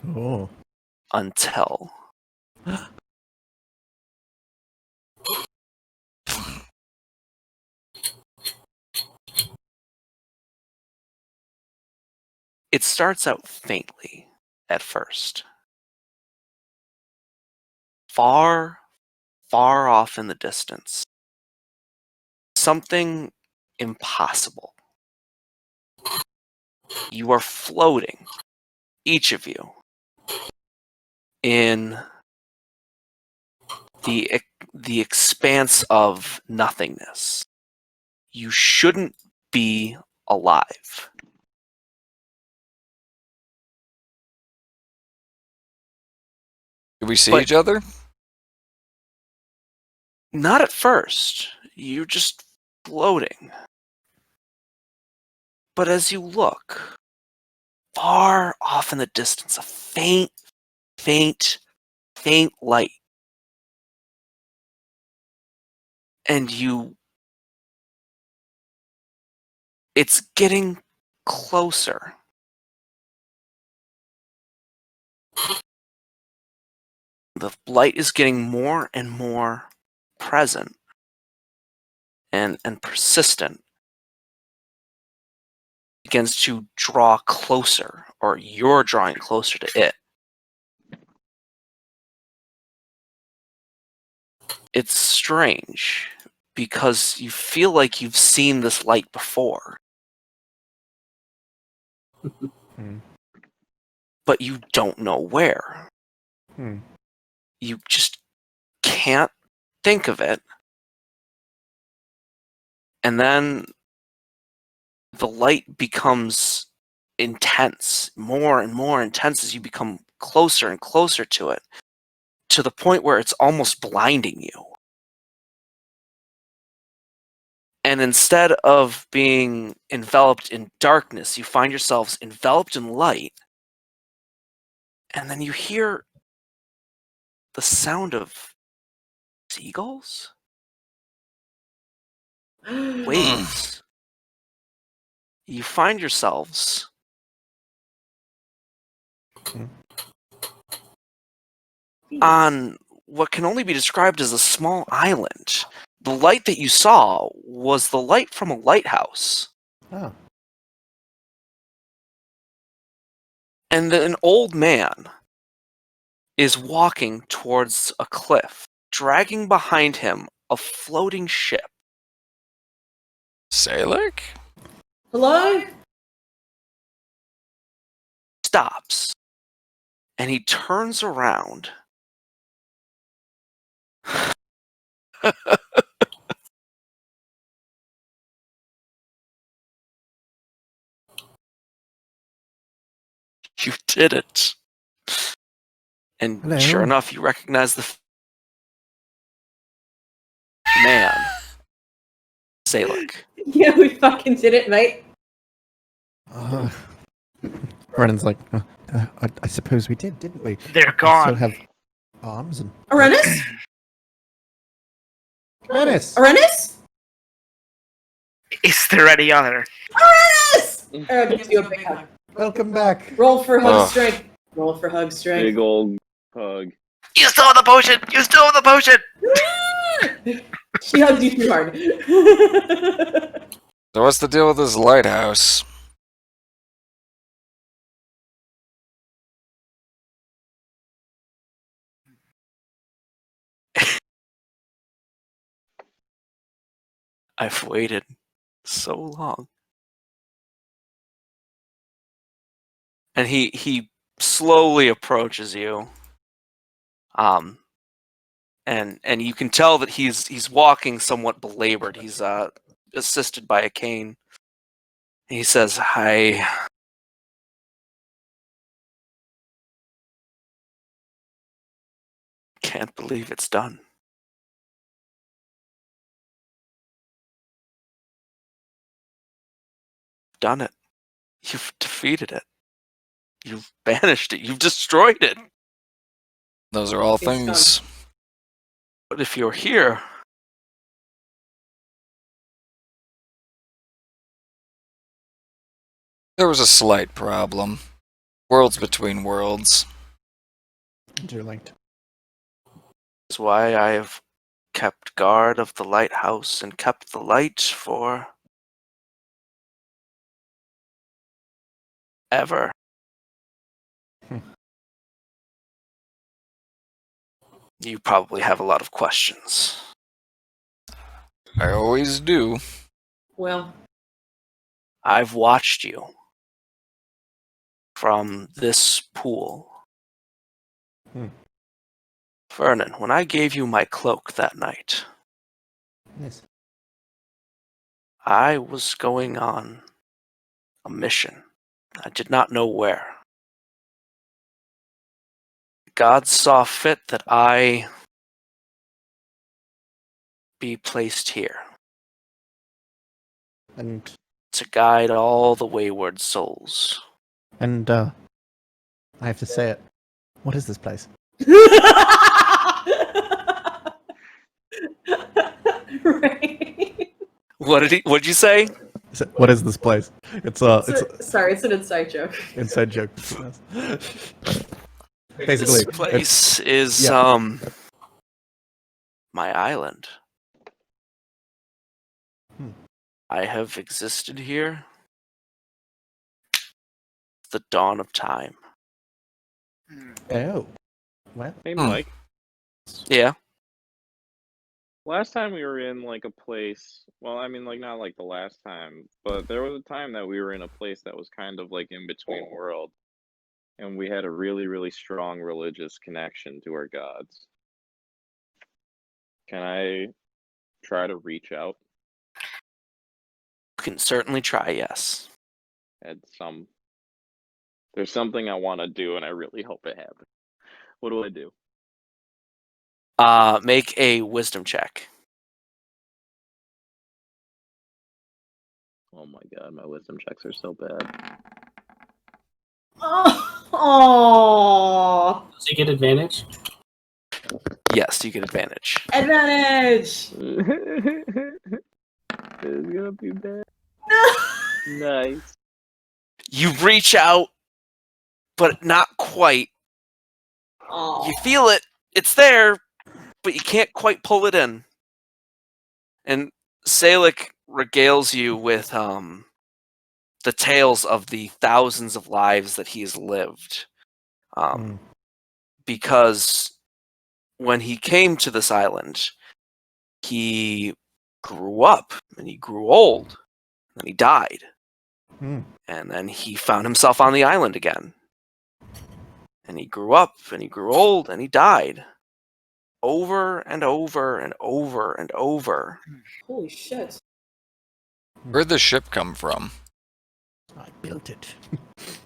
Oh. Until it starts out faintly at first. Far, far off in the distance. Something impossible. You are floating, each of you, in the expanse of nothingness. You shouldn't be alive. Do we see each other? Not at first. You're just floating. But as you look, far off in the distance, a faint, faint, faint light. And it's getting closer. The light is getting more and more present and persistent. It begins to draw closer, or you're drawing closer to it. It's strange because you feel like you've seen this light before. But you don't know where. You just can't think of it. And then the light becomes intense, more and more intense as you become closer and closer to it, to the point where it's almost blinding you. And instead of being enveloped in darkness, you find yourselves enveloped in light. And then you hear the sound of seagulls? Waves. You find yourselves on what can only be described as a small island. The light that you saw was the light from a lighthouse. Oh. And an old man is walking towards a cliff, dragging behind him a floating ship. Salek? Hello? Stops. And he turns around. You did it. And Hello. sure enough, you recognize the man. Salek. Yeah, we fucking did it, mate. Vernon's like, I suppose we did, didn't we? They're We gone. still have arms and... Arranis? Arranis! Is there any other? Arranis! Aera gives you a big hug. Welcome back. Roll for hug Oh. strength. Roll for hug strength. Big old hug. You stole the potion! You stole the potion! She hugs you too hard. So what's the deal with this lighthouse? I've waited so long. And he slowly approaches you. And you can tell that he's walking somewhat belabored. He's assisted by a cane. He says, "I can't believe it's done. Done it. You've defeated it. You've banished it. You've destroyed it. Those are all It's things. But if you're here, There was a slight problem. Worlds between worlds. Interlinked. That's why I have kept guard of the lighthouse and kept the light for ever. You probably have a lot of questions. I always do. Well, I've watched you from this pool. Vernon, when I gave you my cloak that night, Yes. I was going on a mission. I did not know where. God saw fit that I be placed here And to guide all the wayward souls. I have to say it. What is this place? right. What'd you say? What is this place? It's Sorry, it's an inside joke. inside joke. Basically, This place is my island. I have existed here the dawn of time. oh, well, Hey, Mike. Yeah. Last time we were in like a place, well, I mean, like not like the last time, but there was a time that we were in a place that was kind of like in between world, and we had a really, really strong religious connection to our gods. Can I try to reach out You can certainly try, yes. at some? There's something I want to do, and I really hope it happens. What do I do? Make a wisdom check. Oh my god, my wisdom checks are so bad. Oh, Does he get advantage? Yes, you get advantage. advantage. It's gonna be bad. Nice. You reach out, but not quite. Oh, You feel it. It's there, but you can't quite pull it in. And Salic regales you with the tales of the thousands of lives that he has lived. Because when he came to this island, he grew up and he grew old and he died. And then he found himself on the island again. And he grew up and he grew old and he died. Over and over and over and over. holy shit. Where'd the ship come from? I built it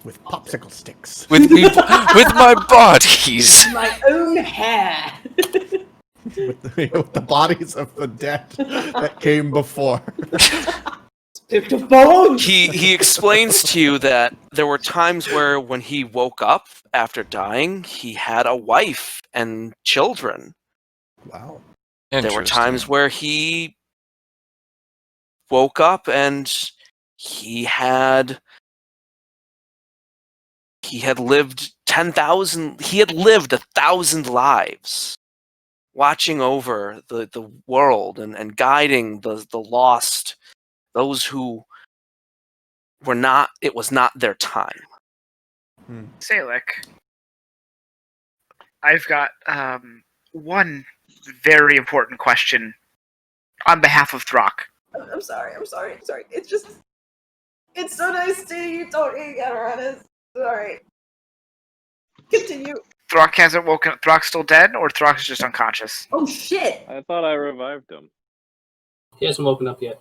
with popsicle sticks. With me, with my bodies. My own hair. with the bodies of the dead that came before. Picked of bones. He explains to you that there were times where when he woke up after dying, he had a wife and children. Wow. There were times where he woke up and he had lived 10,000. He had lived 1,000 lives, watching over the world and guiding the lost, those who were not. It was not their time. Salic, I've got one very important question on behalf of Throkk. I'm sorry. It's just, it's so nice seeing you talking, Arranis. Sorry. Continue. Throkk hasn't woken up. Throck's still dead, or Throck's just unconscious? Oh shit. I thought I revived him. He hasn't woken up yet.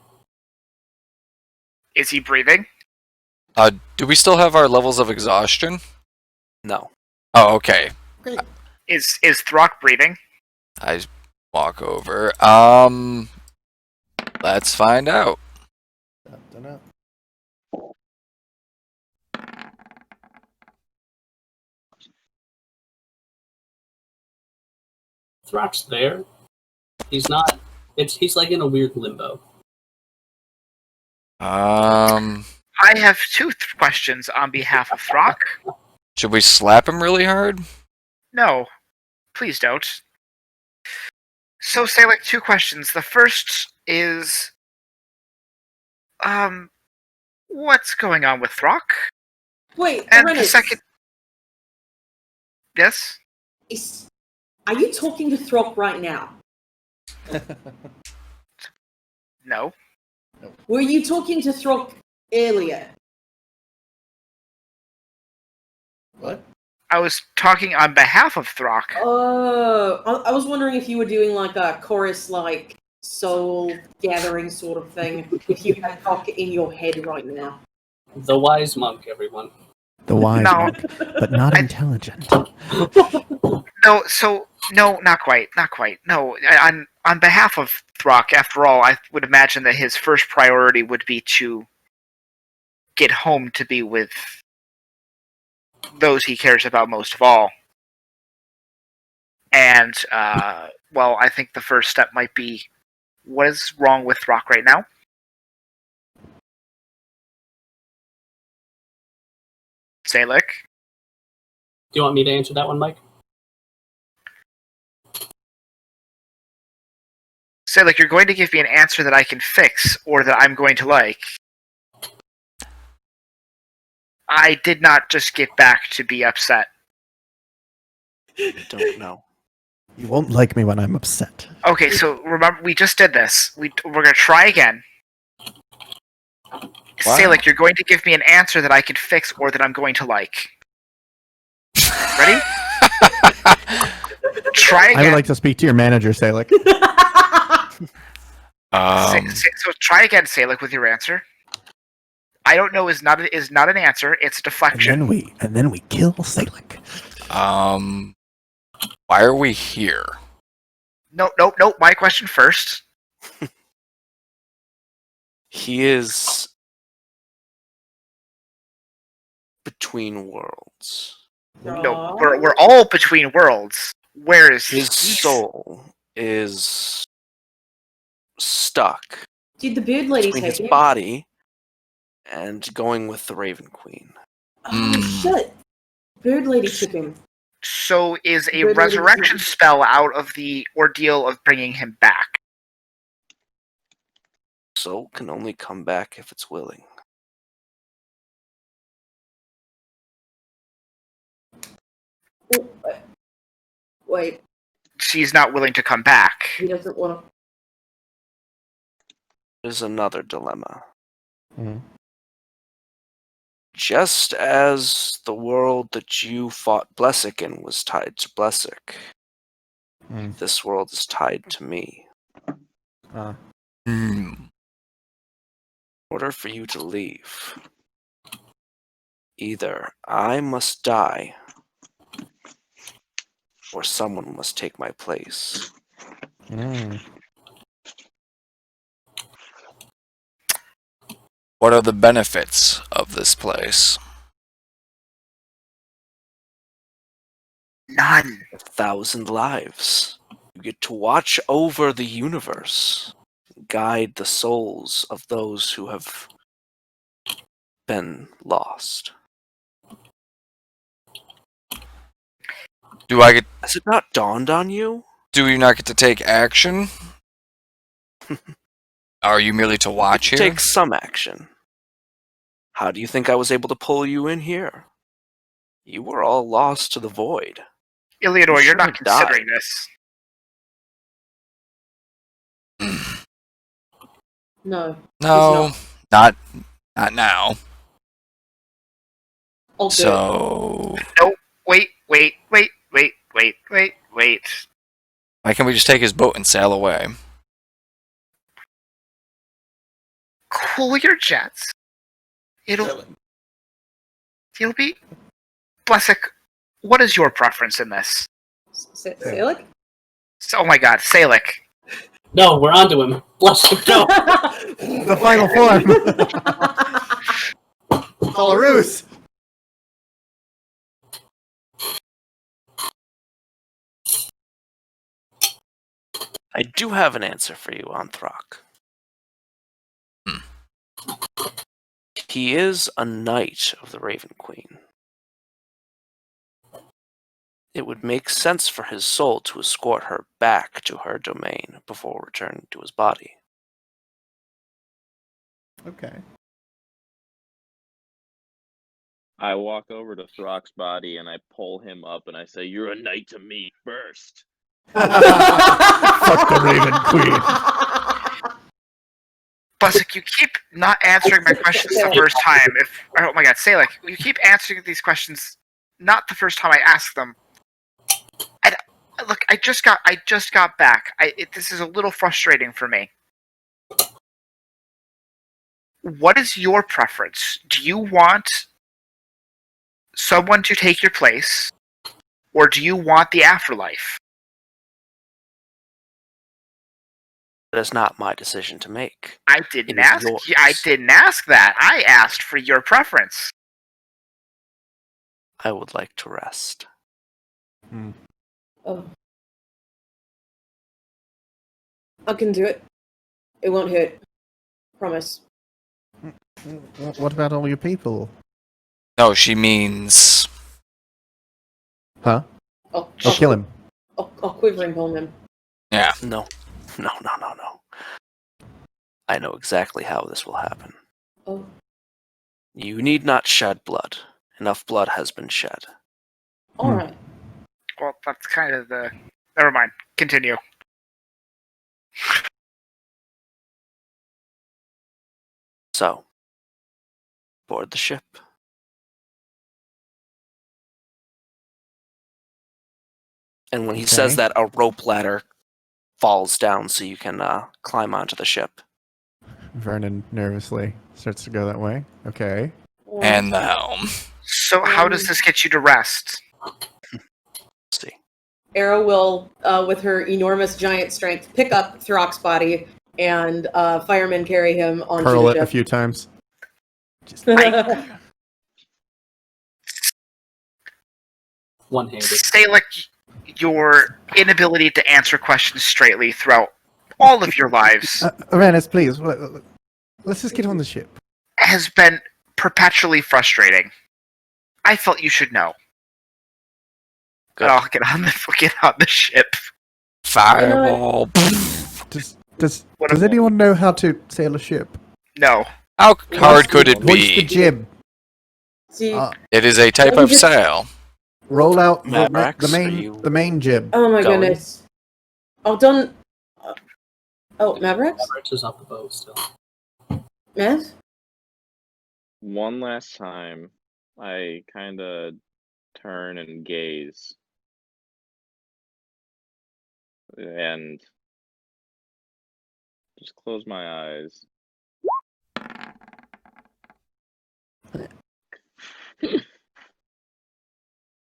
Is he breathing? Do we still have our levels of exhaustion? No. Oh, okay. Is Throkk breathing? I walk over. Let's find out. Dunno. Throck's there. He's not. He's like in a weird limbo. I have two questions on behalf of Throkk. Should we slap him really hard? No, Please don't. So, Salek, 2 questions. The first is, what's going on with Throkk? Wait, And the Arranis, second, yes. are you talking to Throkk right now? No. Were you talking to Throkk earlier? What? I was talking on behalf of Throkk. Oh, I was wondering if you were doing like a chorus, like soul gathering sort of thing. If you had Throkk in your head right now. The wise monk, everyone. The wise No. monk, but not intelligent. No, so no, not quite. No, on behalf of Throkk, after all, I would imagine that his first priority would be to get home to be with those he cares about most of all. And well, I think the first step might be, what is wrong with Throkk right now? Salek? Do you want me to answer that one, Mike? Salek, you're going to give me an answer that I can fix, or that I'm going to like. I did not just get back to be upset. I don't know. You won't like me when I'm upset. Okay, so remember, we just did this. We're going to try again. Salek, you're going to give me an answer that I can fix, or that I'm going to like. Ready? Try again. I would like to speak to your manager, Salek. So try again, Salek, with your answer. I don't know is not an answer. It's a deflection. And then we kill Salek. Why are we here? No. My question first. He is between worlds. No, we're all between worlds. Where is His soul is stuck Did the bird lady between take his it? body and going with the Raven Queen. Oh shit! Bird lady took him. So is a Bird lady resurrection took him. spell out of the ordeal of bringing him back? Soul can only come back if it's willing. Oh, wait, She's not willing to come back. he doesn't want to. There's another dilemma. Mhm. Just as the world that you fought Blesig in was tied to Blesig, this world is tied to me. In order for you to leave, either I must die, or someone must take my place. What are the benefits of this place? None. 1,000 lives. You get to watch over the universe, guide the souls of those who have been lost. Has it not dawned on you? Do you not get to take action? Are you merely to watch here? Take some action. How do you think I was able to pull you in here? You were all lost to the void. Illianor, you're not should have considering this. No. No, not now. I'll do it. So No, wait. why can't we just take his boat and sail away? Cool your jets. It'll be... Blesig, what is your preference in this? Salek? Oh my god, Salek. No, we're onto him. Bless him. No. The final form. Belarus. I do have an answer for you on Throkk. He is a knight of the Raven Queen. it would make sense for his soul to escort her back to her domain before returning to his body. Okay. I walk over to Throck's body and I pull him up and I say, "You're a knight to me first." Fuck the Raven Queen. Blesig, you keep not answering my questions the first time. Oh my god, say you keep answering these questions not the first time I ask them. And look, I just got back. This is a little frustrating for me. What is your preference? Do you want someone to take your place, or do you want the afterlife? That is not my decision to make. I didn't It is ask. yours. I didn't ask that. I asked for your preference. I would like to rest. Oh. I can do it. It won't hurt. Promise. What about all your people? No, she means. Huh? I'll Kill him. I'll quivering palm him. Yeah. No. I know exactly how this will happen. Oh. You need not shed blood. Enough blood has been shed. Alright. Well, that's kind of the. Never mind. Continue. So, board the ship. And when he says Okay. that, a rope ladder falls down so you can climb onto the ship. Vernon nervously starts to go that way. Okay. And the helm. So, how does this get you to rest? See. Aera will, with her enormous giant strength, pick up Throck's body and firemen carry him onto Curl the it a ship. few times. Just One-handed. Say your inability to answer questions straightly throughout all of your lives Arranis, please. Let's just get on the ship. has been perpetually frustrating. I felt you should know. Good. I'll get on the ship. Fireball. Does anyone know how to sail a ship? No. How hard could it What's the be? jib? See, It is a type Let me of just- sail. Roll out Mavarax, the are you main jib. oh my going? goodness. Oh, don't. Oh, Mavarax? Mavarax is off the boat still. Mav? One last time, I kind of turn and gaze. And just close my eyes.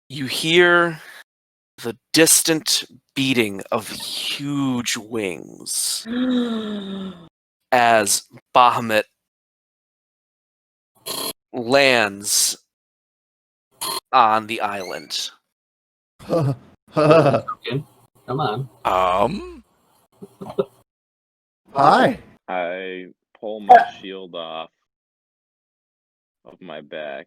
You hear the distant beating of huge wings as Bahamut lands on the island. Okay. Come on. Hi. I pull my shield off of my back.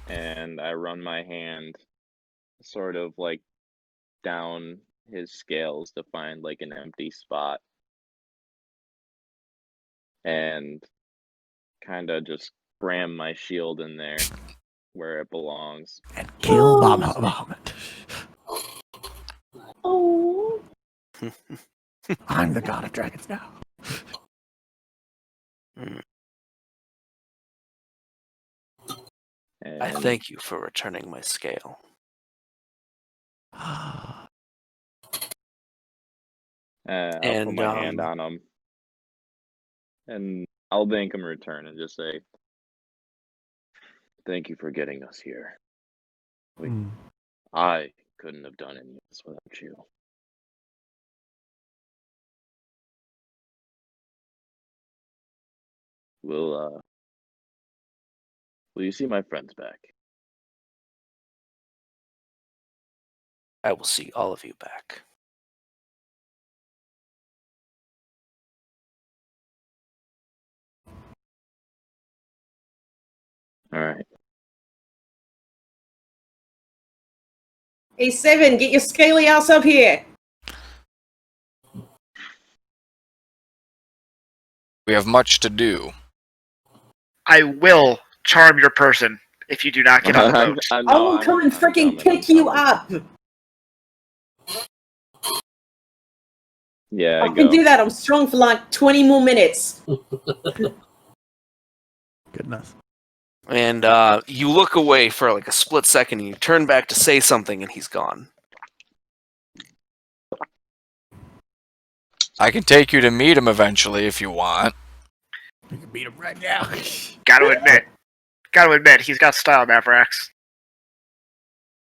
And I run my hand sort of like down his scales to find like an empty spot. And kind of just ram my shield in there where it belongs. And kill Bahamut. Oh. I'm the god of dragons now. And I thank you for returning my scale. I'll And, put my hand on him. And I'll thank him in return and just say, thank you for getting us here. I couldn't have done any of this without you. Will you see my friends back? I will see all of you back. All right. Hey, Seven, get your scaly ass up here. We have much to do. I will charm your person if you do not get on the boat. I will come and freaking pick you up. Yeah, I can do that. I'm strong for like 20 more minutes. Goodness. And you look away for like a split second, and you turn back to say something, and he's gone. I can take you to meet him eventually if you want. You can beat him right now. Gotta admit, he's got style, Mavarax.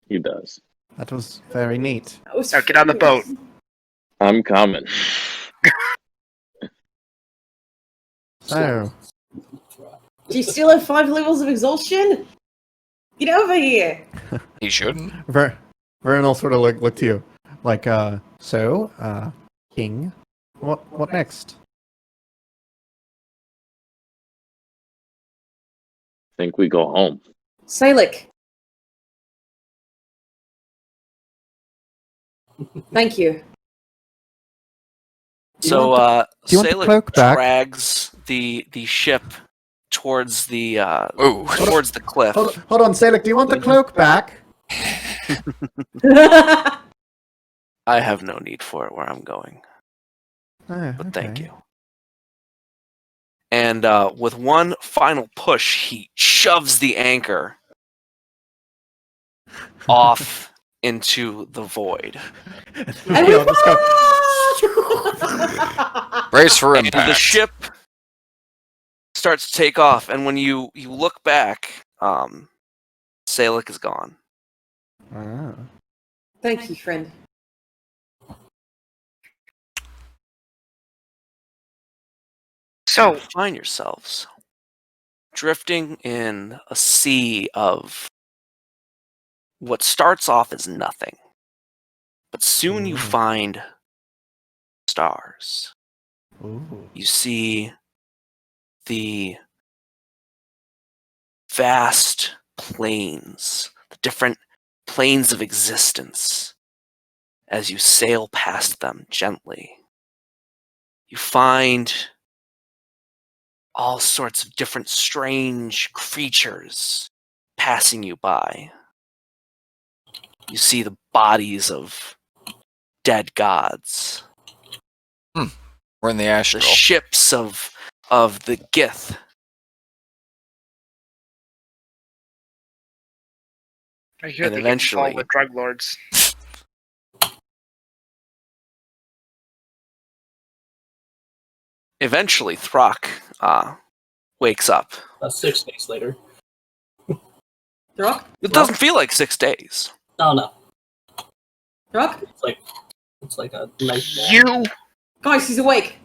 He does. That was very neat. Now get on the boat. I'm coming. So, Do you still have 5 levels of exhaustion? Get over here. He shouldn't. Vernon will sort of look to you. Like, King, what next? Think we go home. Salic. Thank you. So do you want the Salic cloak back? drags the ship towards the Ooh. towards the cliff. Hold on, Salic, do you want the cloak back? I have no need for it where I'm going, Oh, but thank okay. you. And with one final push, he shoves the anchor off into the void. And we I'll just go, Brace for And impact. the ship starts to take off, and when you look back, Salic is gone. ah. Thank you, friend. So, You find yourselves drifting in a sea of what starts off as nothing, but soon you Ooh. find stars. Ooh. You see the vast plains, the different planes of existence as you sail past them gently. You find all sorts of different strange creatures passing you by. You see the bodies of dead gods, We're in the the astral. ships of the Gith. I hear And they get involved eventually- with drug lords. Eventually, Throkk wakes up. 6 days later. Throkk? It doesn't feel like 6 days. No. Throkk? It's like a nice ball. You Guys, he's awake.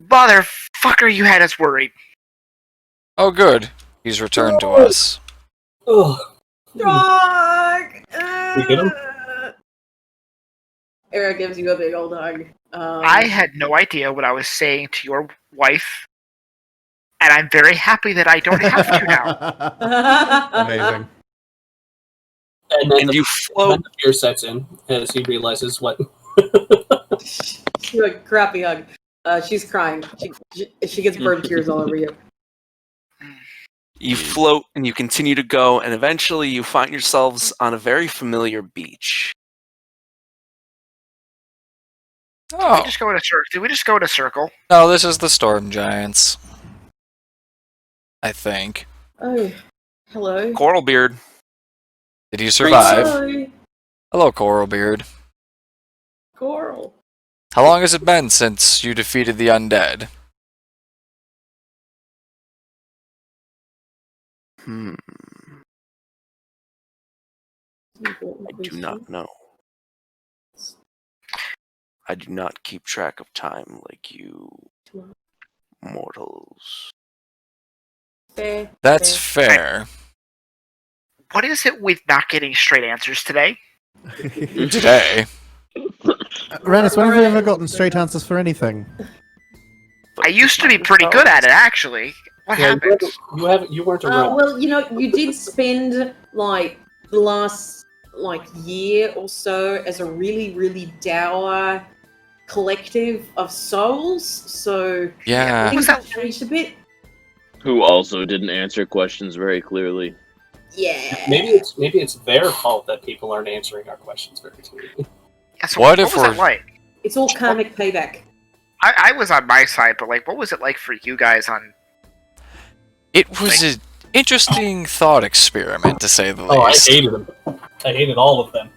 motherfucker, you had us worried. Oh, good. He's returned to us. Ugh. Throkk! You get him? Aera gives you a big old hug. I had no idea what I was saying to your wife, and I'm very happy that I don't have to now. Amazing. And then And the, you then float. the fear sets in as he realizes what. She's a crappy hug. She's crying. She gets bird tears all over you. You float and you continue to go, and eventually you find yourselves on a very familiar beach. Did Oh, we just go in a circle? Did we just go in a circle? no, this is the Storm Giants. I think. Oh, hello. Coralbeard, Did you survive? Hello, Hello, Coralbeard. Coral. How long has it been since you defeated the undead? I do not know. I do not keep track of time like you mortals. Fair, That's fair. fair. What is it with not getting straight answers today? Today. Rennis, when have you ever gotten straight answers for anything? I used to be pretty good at it, actually. What Yeah, happened? you weren't around. Well, you know, you did spend like the last like year or so as a really, really dour collective of souls. So Yeah. things have changed a bit. Who also didn't answer questions very clearly. Yeah. Maybe it's their fault that people aren't answering our questions very clearly. Yeah, so What what if was we're- it like? It's all karmic payback. I was on my side, but like, what was it like for you guys on? It was an interesting thought experiment, to say the Oh, I least. hated them. I hated all of them.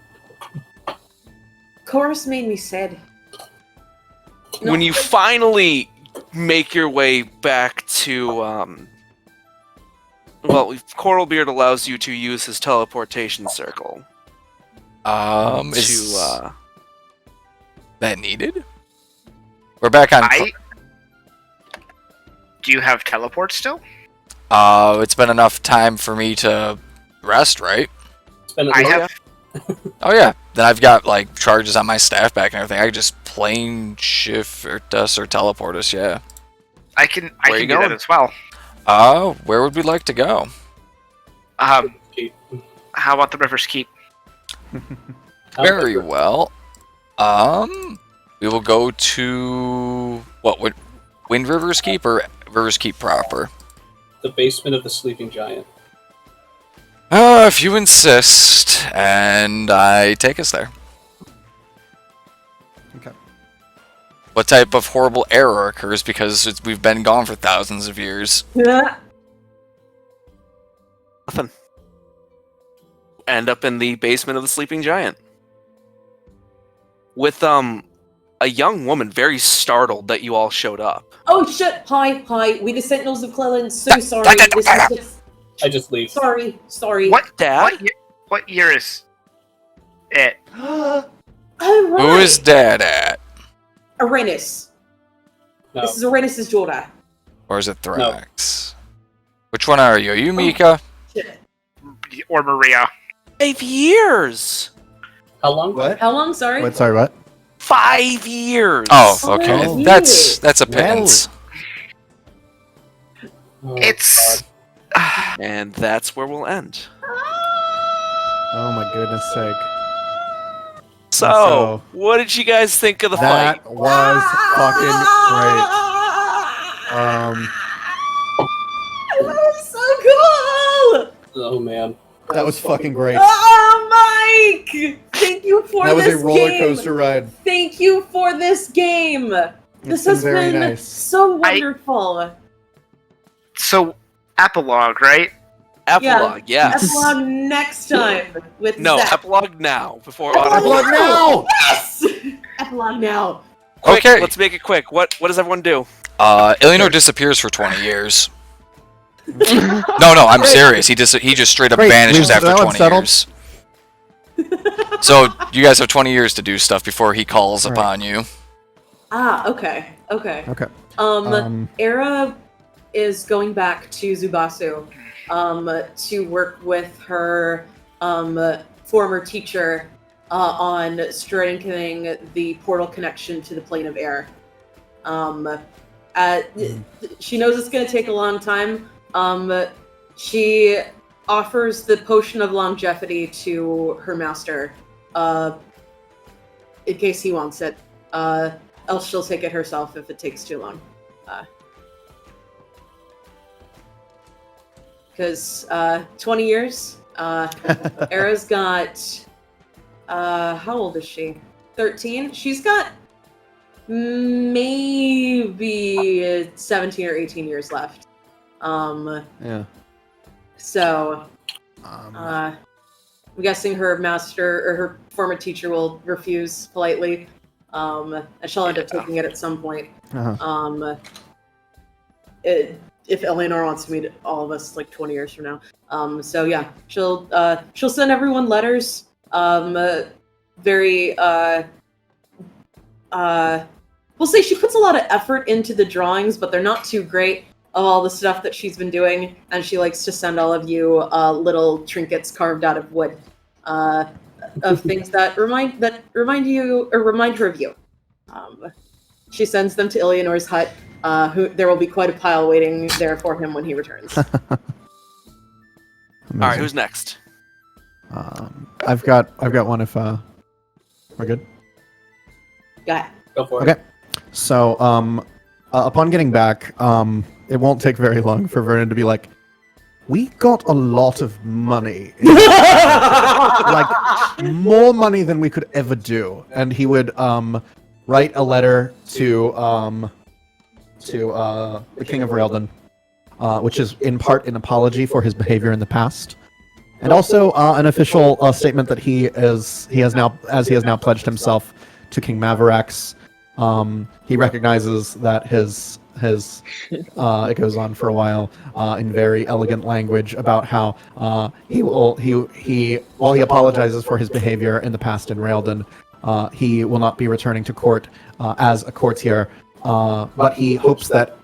Chorus made me sad. When you finally make your way back to, well, Coralbeard allows you to use his teleportation circle Is to, that needed? We're back on. Do you have teleport still? It's been enough time for me to rest, right? It's been I have. Oh yeah. Then I've got like charges on my staff back and everything. I can just plane shift us or teleport us. Yeah. I can Where you do that going? as well. Where would we like to go? How about the River's Keep? Very well. We will go to what would Wind River's Keep or River's Keep proper? The basement of the Sleeping Giant. If you insist, and I take us there. Okay. What type of horrible error occurs because we've been gone for thousands of years? Yeah. nothing. End up in the basement of the Sleeping Giant. With, a young woman very startled that you all showed up. Oh shit! Hi. We the Sentinels of Clelen. So sorry. This is just... I just leave. Sorry. What? Dad? What year is it? Oh right. Who is Dad at? Arranis. No. This is Arranis' daughter. Or is it Thrax? Which one are you? Are you Mika? Shit. Or Maria? 5 years! How long? What? How long? Sorry. What? Sorry, what? 5 years! Oh, okay. Oh. That's a pittance. Oh, It's. And that's where we'll end. Oh my goodness sake. So, what did you guys think of the fight? That was fucking great. That was so cool! Oh man. That was fucking great. Oh, Mike! Thank you for That was this a roller game. coaster ride. Thank you for this game. This been has very been nice. so wonderful. So, Epilogue, right? Epilogue, yes. Epilogue next time with No, Zach. epilogue now before Epilogue auto. now! Yes! Epilogue now. Quick, Okay. let's make it quick. What does everyone do? Illianor disappears for 20 years. No, I'm serious. He just straight up Great, vanishes we've- after that one's 20 years. So you guys have 20 years to do stuff before he calls Right. upon you. Ah, okay. Okay. Aera is going back to Zubasu to work with her former teacher on strengthening the portal connection to the plane of air. She knows it's going to take a long time. She offers the potion of longevity to her master in case he wants it. Else she'll take it herself if it takes too long. Because 20 years. Aera's got... how old is she? 13? She's got maybe 17 or 18 years left. Yeah. So, I'm guessing her master or her former teacher will refuse politely. And she'll end up taking it at some point. Uh-huh. If Illianor wants to meet all of us like 20 years from now. So yeah, she'll send everyone letters. We'll say she puts a lot of effort into the drawings, but they're not too great of all the stuff that she's been doing, and she likes to send all of you little trinkets carved out of wood of things that remind you or remind her of you. She sends them to Illianor's hut. There will be quite a pile waiting there for him when he returns. Alright, who's next? I've got one if we're good. Go ahead. Go for it. Okay. So upon getting back, it won't take very long for Vernon to be like, we got a lot of money. Like, more money than we could ever do. And he would write a letter to the King of Raelden, which is in part an apology for his behavior in the past. And also an official statement that he has now pledged himself to King Mavarax. He recognizes that his it goes on for a while in very elegant language about how while he apologizes for his behavior in the past in Raelden, he will not be returning to court as a courtier, but he hopes that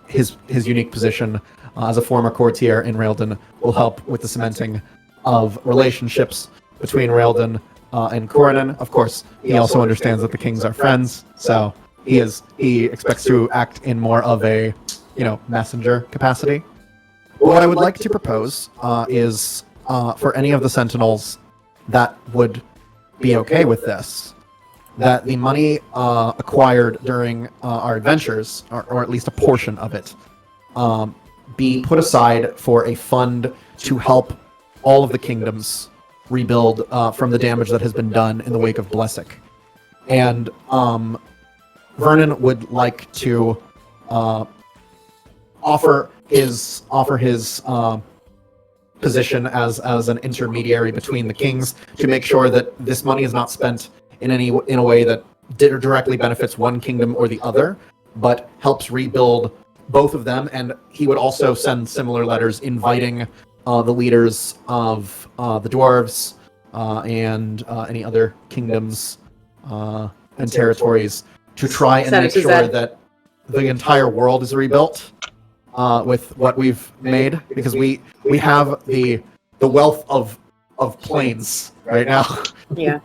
his unique position as a former courtier in Raelden will help with the cementing of relationships between Raelden and Coronin. Of course, he also understands that the kings are friends, so he expects to act in more of a, messenger capacity. What I would like to propose is for any of the Sentinels that would be okay with this, that the money acquired during our adventures, or at least a portion of it, be put aside for a fund to help all of the kingdoms rebuild from the damage that has been done in the wake of Blesig. And Vernon would like to offer his position as an intermediary between the kings to make sure that this money is not spent in a way that directly benefits one kingdom or the other, but helps rebuild both of them. And he would also send similar letters inviting the leaders of the dwarves and any other kingdoms and territories to try and make sure that the entire world is rebuilt with what we've made, because we have the wealth of plains right now. Yeah.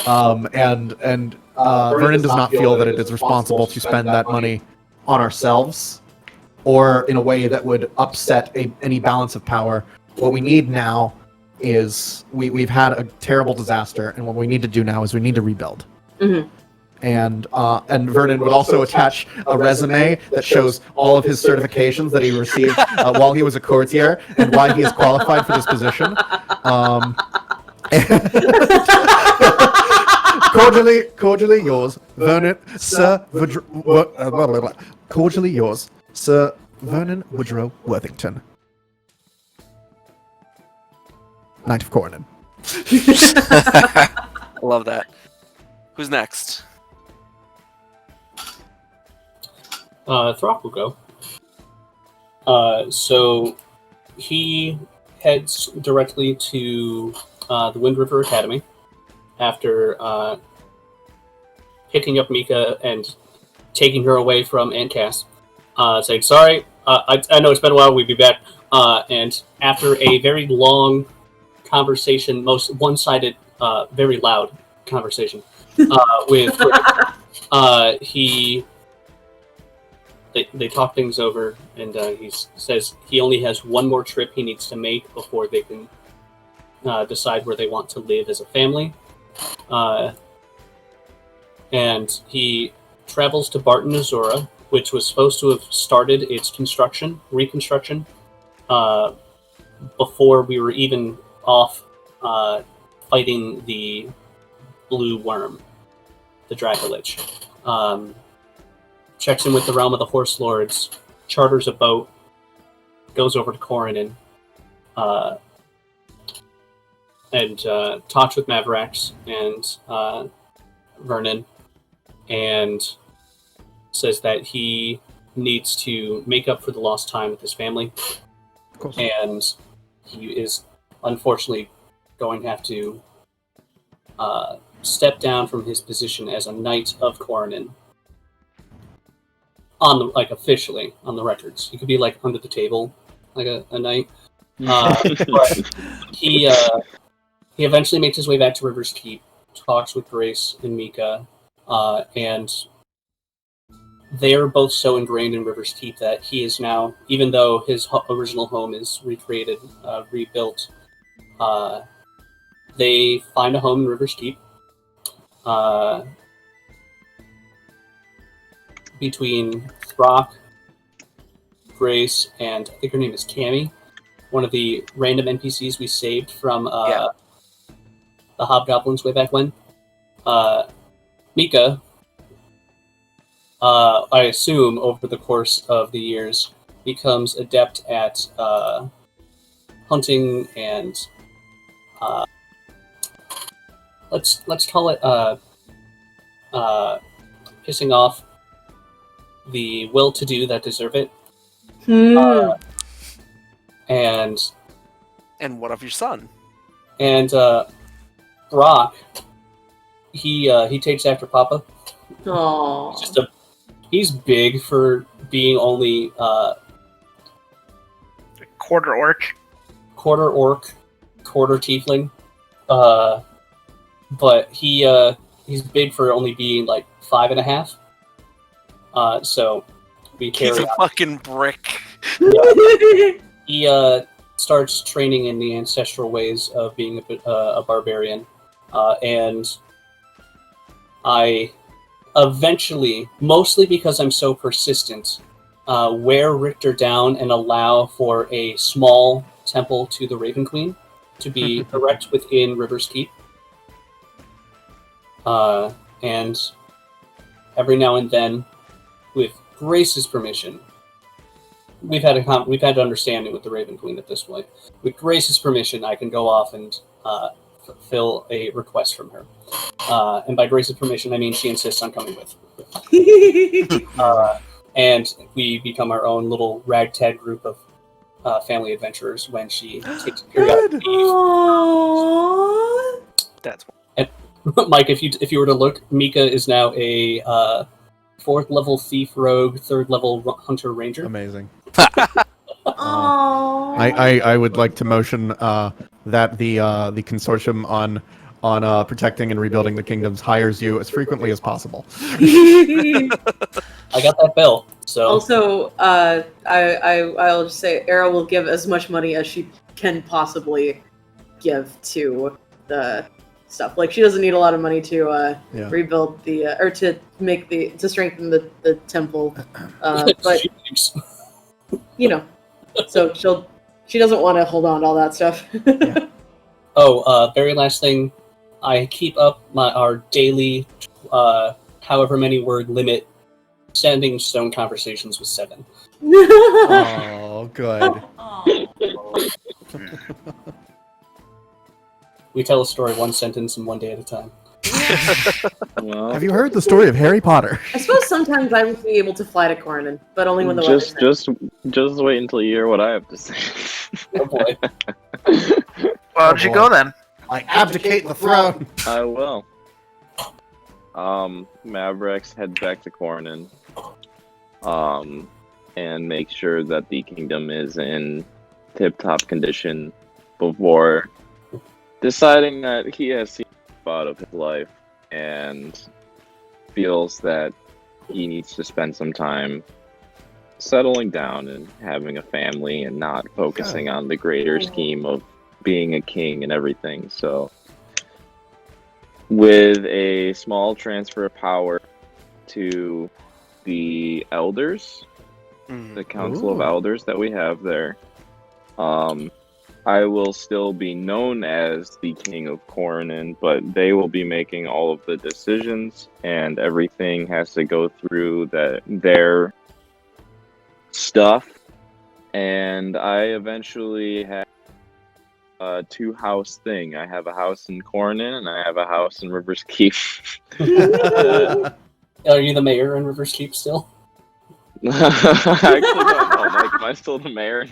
And Vernon does not feel that it is responsible to spend that money on ourselves or in a way that would upset any balance of power. What we need now is we've had a terrible disaster, and what we need to do now is we need to rebuild. Mm-hmm. And Vernon would also attach a resume that shows all of his certifications that he received while he was a courtier and why he is qualified for this position. Cordially yours, Vernon, cordially yours, Sir Vernon Woodrow Worthington, Knight of Coronin. I love that. Who's next? Throkk will go. So he heads directly to the Wind River Academy after picking up Mika and taking her away from Aunt Cass, saying, sorry, I know it's been a while, we'll be back. And after a very long conversation, most one-sided, very loud conversation with they talk things over, and he says he only has one more trip he needs to make before they can decide where they want to live as a family. And he travels to Barton, Azura, which was supposed to have started its reconstruction, before we were even off fighting the blue worm, the Dracolich. Checks in with the Realm of the Horse Lords, charters a boat, goes over to Coronin, and talks with Mavarax and Vernon, and says that he needs to make up for the lost time with his family, and he is unfortunately going to have to step down from his position as a Knight of Coronin. Officially on the records, he could be under the table, like a knight. But he eventually makes his way back to River's Keep, talks with Grace and Mika, and they are both so ingrained in River's Keep that he is now, even though his original home is recreated, rebuilt, They find a home in River's Keep. Between Throkk, Grace, and I think her name is Cammy, one of the random NPCs we saved from the Hobgoblins way back when. Mika, I assume over the course of the years, becomes adept at hunting and let's call it pissing off the well-to-do that deserve it. And what of your son? And Brock, he takes after Papa. Aww. He's big for being only Quarter orc, quarter tiefling. But he's big for only being like 5.5. So we carry. He's a fucking brick. He starts training in the ancestral ways of being a barbarian, and I eventually, mostly because I'm so persistent, wear Richter down and allow for a small temple to the Raven Queen to be erect within River's Keep. And every now and then, with Grace's permission, we've had an understanding with the Raven Queen at this point. With Grace's permission, I can go off and fulfill a request from her. And by Grace's permission, I mean she insists on coming with. And we become our own little ragtag group of family adventurers when she takes a periodic leave. That's Mike, if you were to look, Mika is now a 4th level thief rogue, 3rd level hunter ranger. Amazing. Aww. I would like to motion that the consortium on protecting and rebuilding the kingdoms hires you as frequently as possible. I got that bill. So Also, I'll just say Aera will give as much money as she can possibly give to the stuff. Like, she doesn't need a lot of money to rebuild the or to strengthen the temple, but you know, so she doesn't want to hold on to all that stuff. Yeah. Oh, very last thing, I keep up our daily, however many word limit, sending stone conversations with 7. Oh, good. We tell a story 1 sentence and 1 day at a time. Well, Have you heard the story of Harry Potter? I suppose sometimes I would be able to fly to Cornan, but only when the weather's just wait until you hear what I have to say. Oh boy. Well, how'd you go then? I abdicate the throne. I will. Mavarax head back to Cornan. And make sure that the kingdom is in tip-top condition before deciding that he has seen out of his life and feels that he needs to spend some time settling down and having a family and not focusing on the greater scheme of being a king and everything. So with a small transfer of power to the elders, the council of elders that we have there, I will still be known as the King of Cornan, but they will be making all of the decisions, and everything has to go through their stuff. And I eventually have a 2-house thing. I have a house in Cornan, and I have a house in River's Keep. Are you the mayor in River's Keep still? I actually don't know, Mike. Am I still the mayor?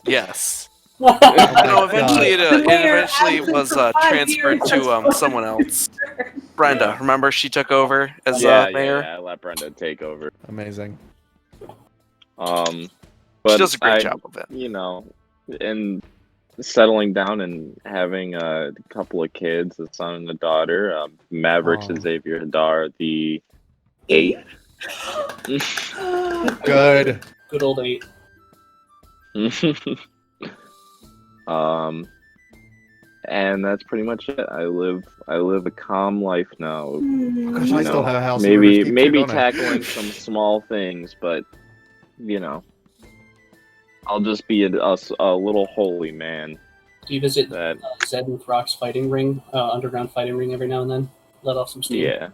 Yes. Oh No, eventually God. it eventually was transferred to someone else. Brenda, remember she took over as mayor? Yeah, I let Brenda take over. Amazing. But She does a great job of it. You know, and settling down and having a couple of kids, a son and a daughter. Mavarax and Xavier Hadar, the 8th. Good. Good old 8. And that's pretty much it. I live a calm life now. Gosh, You I still know, have a house. in River's Deep too, maybe don't I? tackling some small things, but I'll just be a little holy man. Do you visit That Zed and Throck's fighting ring, underground fighting ring every now and then? Let off some steam.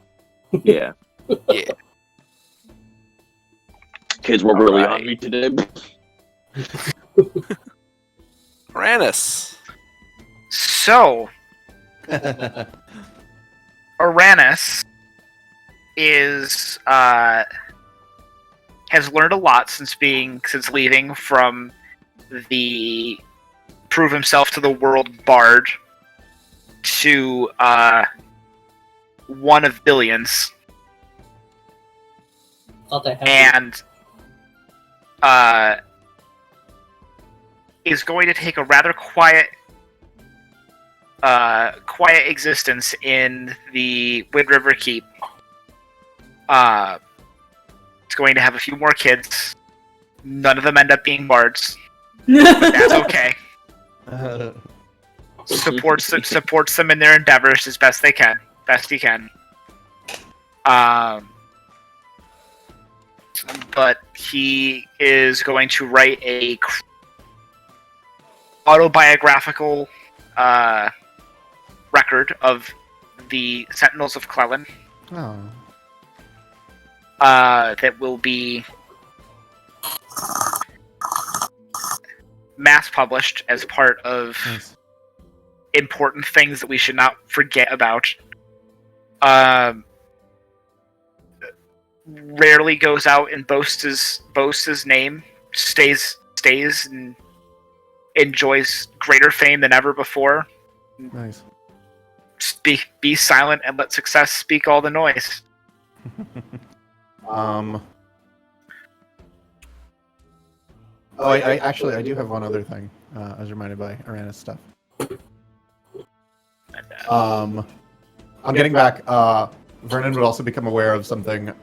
yeah. Yeah. Kids were really Alright. on me today. Arranis. So, Arranis is has learned a lot since leaving from the prove himself to the world bard to one of billions, Thought that happened. and is going to take a rather quiet existence in the Wind River Keep. It's going to have a few more kids. None of them end up being bards, but that's okay. Supports them in their endeavors as best he can. But he is going to write a autobiographical record of the Sentinels of Clelen Oh. that will be mass published as part of Nice. important things that we should not forget about. Rarely goes out and boasts his name, stays and enjoys greater fame than ever before. Nice. Be silent and let success speak all the noise. Oh, I actually do have one other thing. I was reminded by Arranis stuff. I'm getting back. Vernon would also become aware of something.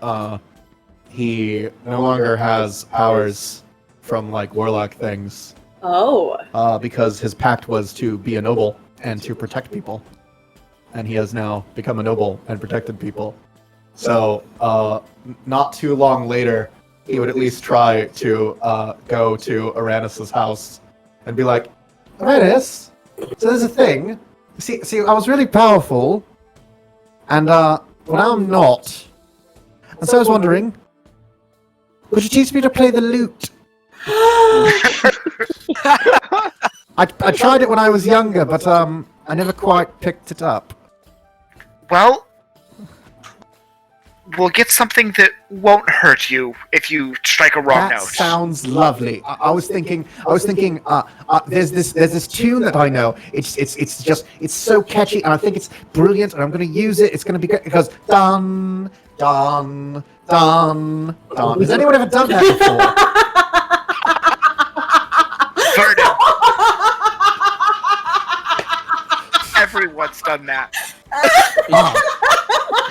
He no longer has powers from like warlock things. Oh. Because his pact was to be a noble and to protect people, and he has now become a noble and protected people. So, not too long later, he would at least try to go to Arranis' house and be like, Arranis, so there's a thing. See, I was really powerful, and well, now I'm not. And so I was wondering, would you teach me to play the lute? I tried it when I was younger, but I never quite picked it up. Well, we'll get something that won't hurt you if you strike a wrong That note. sounds lovely. I was thinking. There's this tune that I know. It's so catchy, and I think it's brilliant, and I'm going to use it. It's going to be great because dun dun dun dun. Has anyone ever done that before? Vernon. Everyone's done that.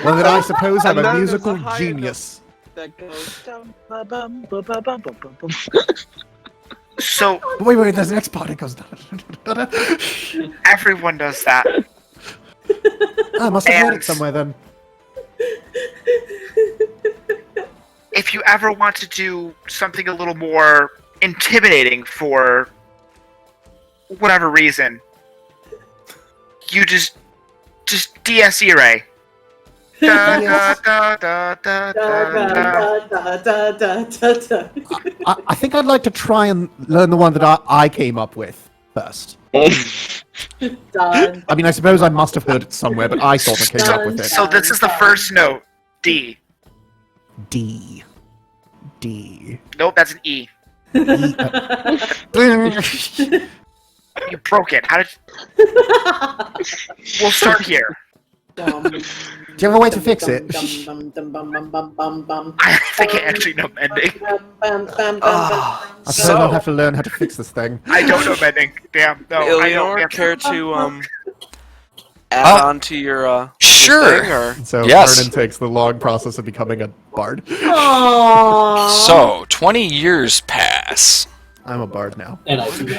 Well, then I suppose I'm And a then there's musical a higher genius. That goes dum ba bum ba ba bum bum bum bum. So Wait, there's the next part. It goes. everyone does that. I must have heard And- it somewhere then. If you ever want to do something a little more intimidating for whatever reason, you just DS Ere. Da, da, da, da, da, da, da. I think I'd like to try and learn the one that I came up with first. Done. I mean, I suppose I must have heard it somewhere, but I sort of came up with it. So this is the first note. D. D. Nope, that's an E. You broke it. How did? We'll start here. Do you have a way to fix it? I think I actually know mending. I suppose I'll have to learn how to fix this thing. I don't know mending. Damn. No, I don't. Illianor, care to add on to your Sure. thing, or? So Yes. Vernon takes the long process of becoming a bard. So, 20 years pass. I'm a bard now. And I do.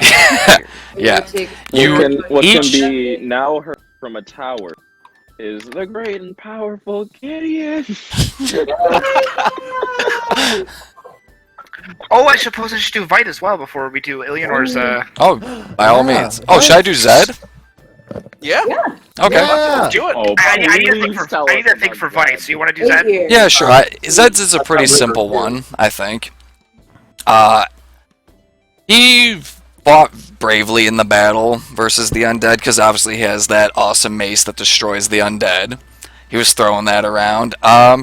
Yeah. Take- You- What can each- be now heard from a tower is the great and powerful Gideon. Oh, I suppose I should do Vite as well before we do Illianor's. Oh, by all Yeah. means. Oh, should I do Zed? Yeah. Okay. Yeah. Do it. Oh, I need to please think for tell I need us to think about for that. Vite. So you want to do 8 that? years. Yeah, sure. Zed's is a pretty simple one, I think. He fought bravely in the battle versus the undead, because obviously he has that awesome mace that destroys the undead. He was throwing that around.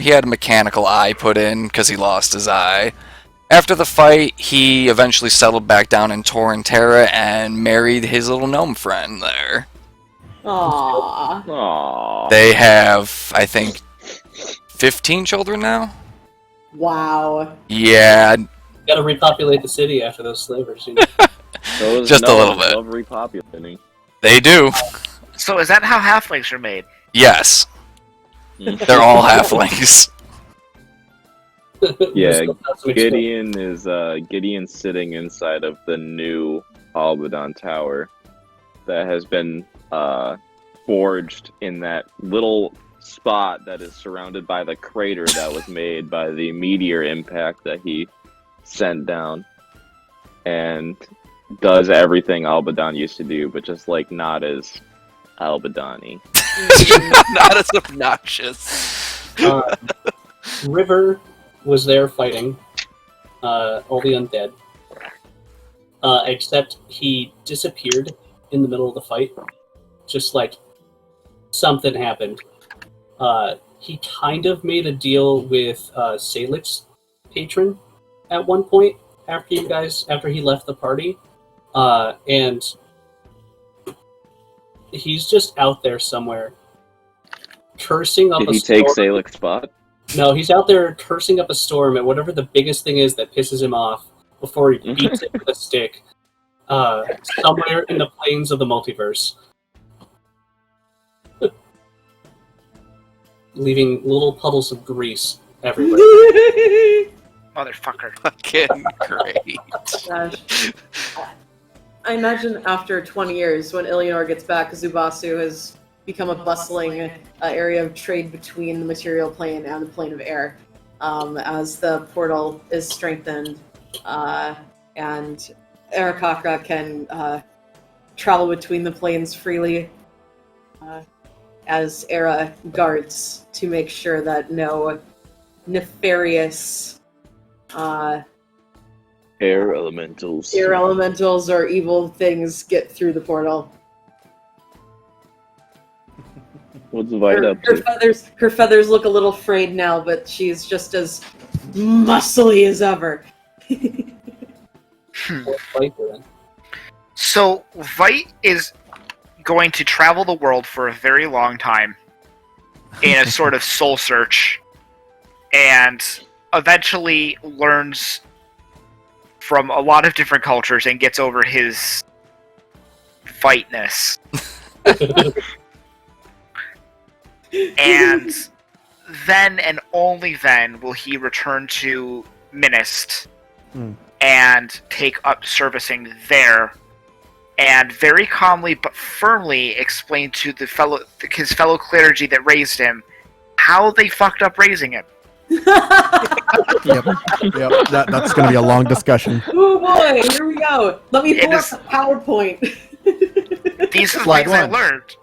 He had a mechanical eye put in because he lost his eye. After the fight, he eventually settled back down in Torrentera and married his little gnome friend there. Aww. Aww. They have, I think, 15 children now? Wow. Yeah, Gotta repopulate the city after those slavers. You know? Those Just a little gnomes bit. love repopulating. they do. So is that how halflings are made? Yes, they're all halflings. Yeah, Still have some experience. Gideon is Gideon sitting inside of the new Albadan Tower that has been forged in that little spot that is surrounded by the crater that was made by the meteor impact that he sent down, and does everything Albadan used to do, but just like not as Albadani. Not as obnoxious. River was there fighting all the undead, except he disappeared in the middle of the fight. Just like something happened. He kind of made a deal with Salix's patron at one point after he left the party, and he's just out there somewhere cursing up Did a he take storm. Salix's spot? No, he's out there cursing up a storm at whatever the biggest thing is that pisses him off before he beats it with a stick. Somewhere in the plains of the multiverse. Leaving little puddles of grease everywhere. Motherfucker. Fucking great. Gosh. I imagine after 20 years, when Illianor gets back, Zubasu has become a bustling area of trade between the material plane and the plane of air. As the portal is strengthened, and Aarakocra can travel between the planes freely, as Aera guards to make sure that no nefarious Air elementals. air elementals or evil things get through the portal. What's Vite up to? Her feathers look a little frayed now, but she's just as muscly as ever. Fight for it. So Vite is going to travel the world for a very long time in a sort of soul search, and eventually learns from a lot of different cultures and gets over his Viteness. And then and only then will he return to Minist and take up servicing there, and very calmly but firmly explain to his fellow clergy that raised him how they fucked up raising him. Yep. That's going to be a long discussion. Oh boy, here we go. Let me pull It up is- the PowerPoint. These are the Slide things I one. learned,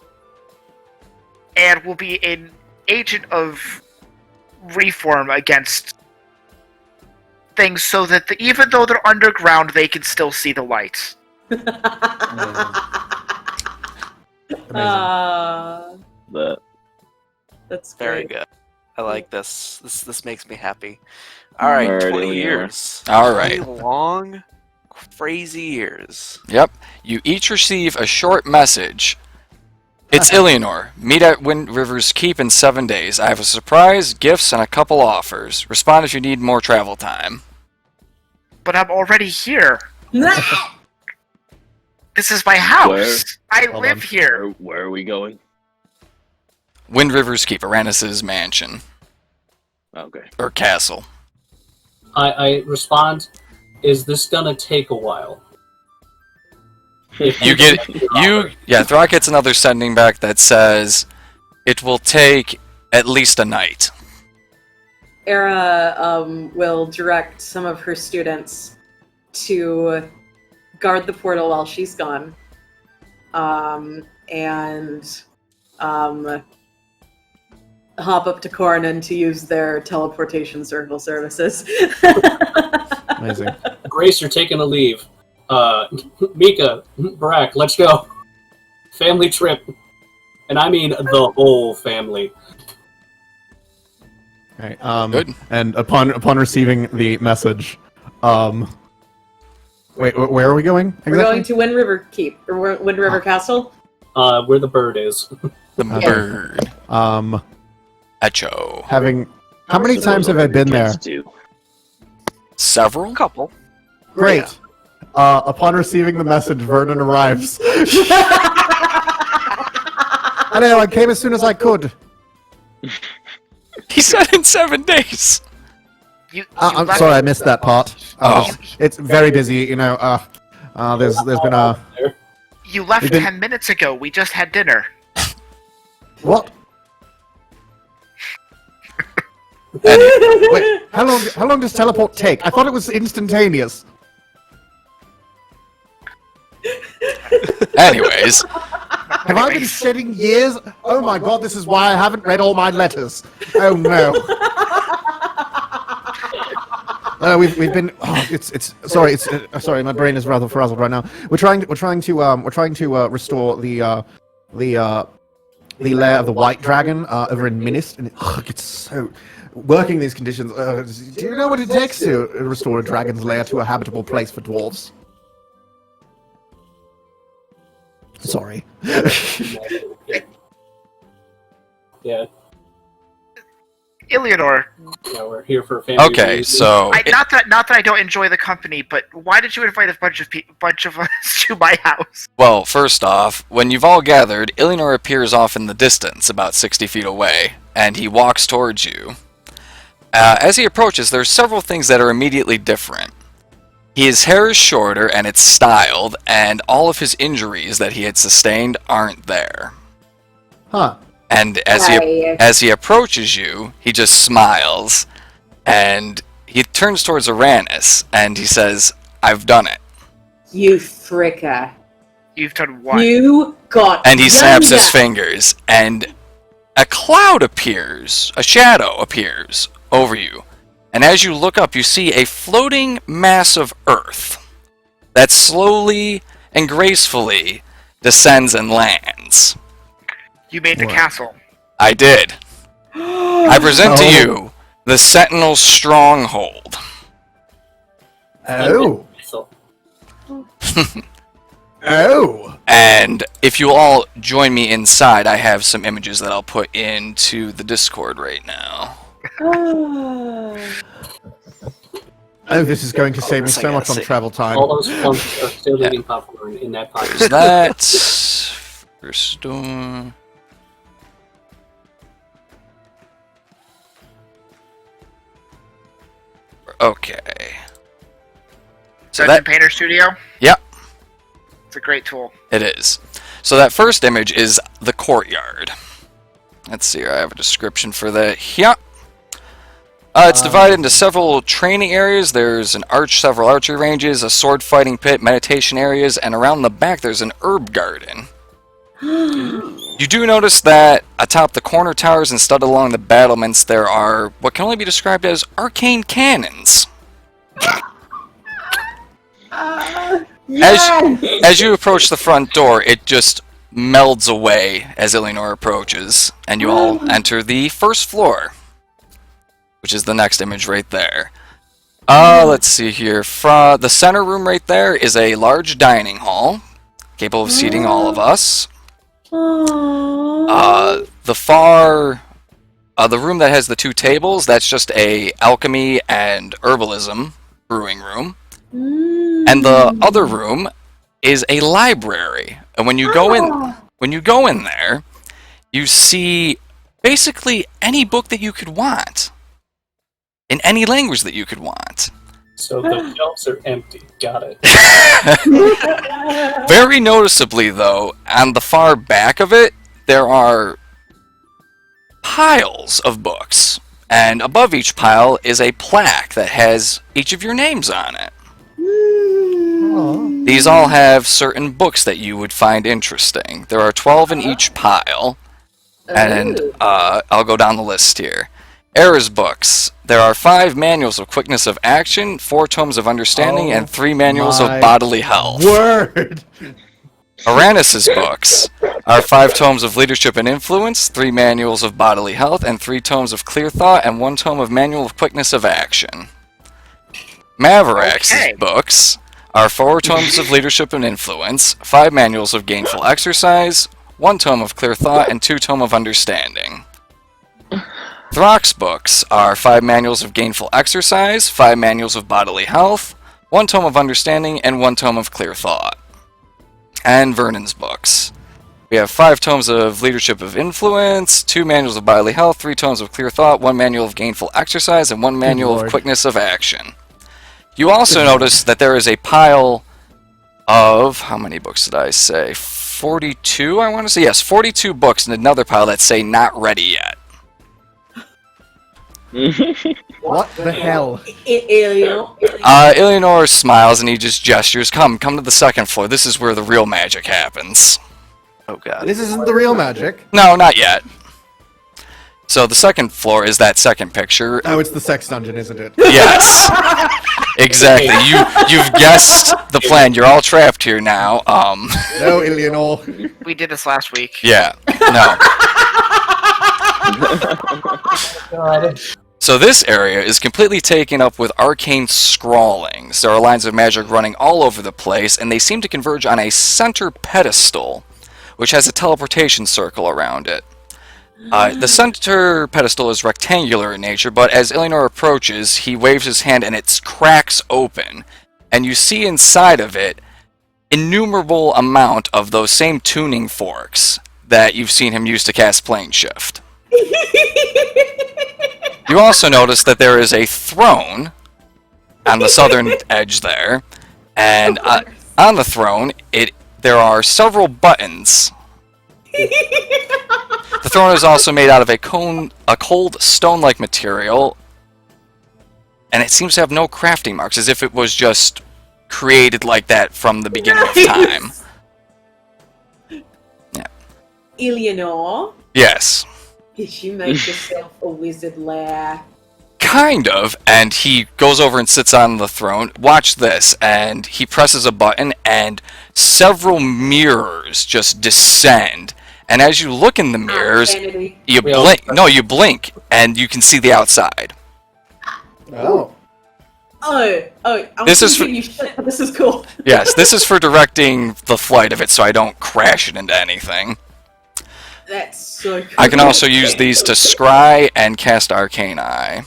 and will be an agent of reform against things, so that even though they're underground, they can still see the light. That That's Very great. good. I like this. This makes me happy. All right, Alright, 20 Illianor. years. All right. 20 long, crazy years. Yep. You each receive a short message. It's Illianor. Meet at Wind River's Keep in 7 days. I have a surprise, gifts, and a couple offers. Respond if you need more travel time. But I'm already here. Nah! This is my house. Where? I Hold live on. here. where are we going? Wind River's Keep, Arranis' mansion. Okay. Or castle. I respond, is this gonna take a while? Throkk gets another sending back that says it will take at least a night. Aera will direct some of her students to guard the portal while she's gone, and hop up to Cornan to use their teleportation circle services. Amazing. Grace, you're taking a leave. Mika, Barak, let's go. Family trip. And I mean the whole family. Okay, Good. And upon receiving the message, wait, where are we going? Exactly? We're going to Wind River Keep, or Wind River Castle. Where the bird is. The bird. Echo. How many times have I been there? Several? Couple. Great. Upon receiving the message, Vernon arrives. Hello, I came as soon as I could. He said in 7 days. I'm sorry, I missed that part. It's very busy, you know. There's been a. You left We've been- 10 minutes ago. We just had dinner. What? Wait, how long does teleport take? I thought it was instantaneous. Anyways, Have I been shedding years? Oh my god, this is why I haven't read all my letters. Oh no. We've been. Oh, it's sorry. My brain is rather frazzled right now. We're trying to restore the lair of the White Dragon over in Minist, and it's so working in these conditions. Do you know what it takes to restore a dragon's lair to a habitable place for dwarves? Sorry. Yeah. Illianor, Yeah, we're here for family. okay, reasons. so not that I don't enjoy the company, but why did you invite a bunch of us to my house? well, first off, when you've all gathered, Illianor appears off in the distance, about 60 feet away, and he walks towards you. As he approaches, there's several things that are immediately different. His hair is shorter and it's styled, and all of his injuries that he had sustained aren't there. Huh. And as he approaches you, he just smiles, and he turns towards Arranis, and he says, "I've done it." You fricker. You've done what? You got And he snaps his done fingers, and a cloud appears, a shadow appears over you. And as you look up, you see a floating mass of earth that slowly and gracefully descends and lands. You made the What? castle. I did. I present to Oh. you the Sentinel Stronghold. Oh. So, Oh. And if you all join me inside, I have some images that I'll put into the Discord right now. Oh, this is going to save me Yes, I so gotta much on see. travel time. all those funks are still eating popcorn in that pocket. Is that... Restore... Okay. So Dungeon that... Painter Studio? Yep. It's a great tool. It is. So that first image is the Courtyard. Let's see here, I have a description for that here. It's divided into several training areas. There's several archery ranges, a sword fighting pit, meditation areas, and around the back there's an herb garden. You do notice that atop the corner towers and studded along the battlements there are what can only be described as arcane cannons. As you approach the front door, it just melds away as Illianor approaches, and you all enter the first floor, which is the next image right there. Let's see here. The center room right there is a large dining hall, capable of seating all of us. The room that has the two tables, that's just a alchemy and herbalism brewing room. And the other room is a library. And when you go in there, you see basically any book that you could want in any language that you could want. So the shelves are empty. Got it. Very noticeably, though, on the far back of it, there are piles of books. And above each pile is a plaque that has each of your names on it. Aw. These all have certain books that you would find interesting. There are 12 in each pile. And I'll go down the list here. Aera's books. There are 5 manuals of quickness of action, 4 tomes of understanding, and 3 manuals of my bodily health. Word! Arranis' books are 5 tomes of leadership and influence, 3 manuals of bodily health, and 3 tomes of clear thought, and 1 tome of manual of quickness of action. Mavarax's books are 4 tomes of leadership and influence, 5 manuals of gainful exercise, 1 tome of clear thought, and 2 tome of understanding. Throkk's books are 5 manuals of gainful exercise, 5 manuals of bodily health, 1 tome of understanding, and 1 tome of clear thought. And Vernon's books. We have 5 tomes of leadership of influence, 2 manuals of bodily health, 3 tomes of clear thought, 1 manual of gainful exercise, and 1 manual of Lord. quickness of action. You also notice that there is a pile of, how many books did I say? 42, I want to say? Yes, 42 books in another pile that say not ready yet. What the hell? Illianor smiles and he just gestures, come to the second floor. This is where the real magic happens. Oh god. This isn't the real magic. No, not yet. So the second floor is that second picture. Oh, it's the sex dungeon, isn't it? Yes. Exactly. You've guessed the plan. You're all trapped here now. No, Illianor. We did this last week. Yeah. No. God. So this area is completely taken up with arcane scrawlings. There are lines of magic running all over the place, and they seem to converge on a center pedestal, which has a teleportation circle around it. The center pedestal is rectangular in nature, but as Illianor approaches, he waves his hand and it cracks open, and you see inside of it innumerable amount of those same tuning forks that you've seen him use to cast Plane Shift. You also notice that there is a throne on the southern edge there, and on the throne, there are several buttons. The throne is also made out of a cold stone-like material, and it seems to have no crafting marks, as if it was just created like that from the beginning of time. Yeah. Illianor, Yes. did you make yourself a wizard lair? Kind of, and he goes over and sits on the throne. Watch this, and he presses a button, and several mirrors just descend. And as you look in the mirrors, Vanity. you blink. No, you blink, and you can see the outside. Oh. I'm This is giving you shit, but this is cool. Yes, this is for directing the flight of it, so I don't crash it into anything. That's so cool. I can also use these to scry and cast Arcane Eye.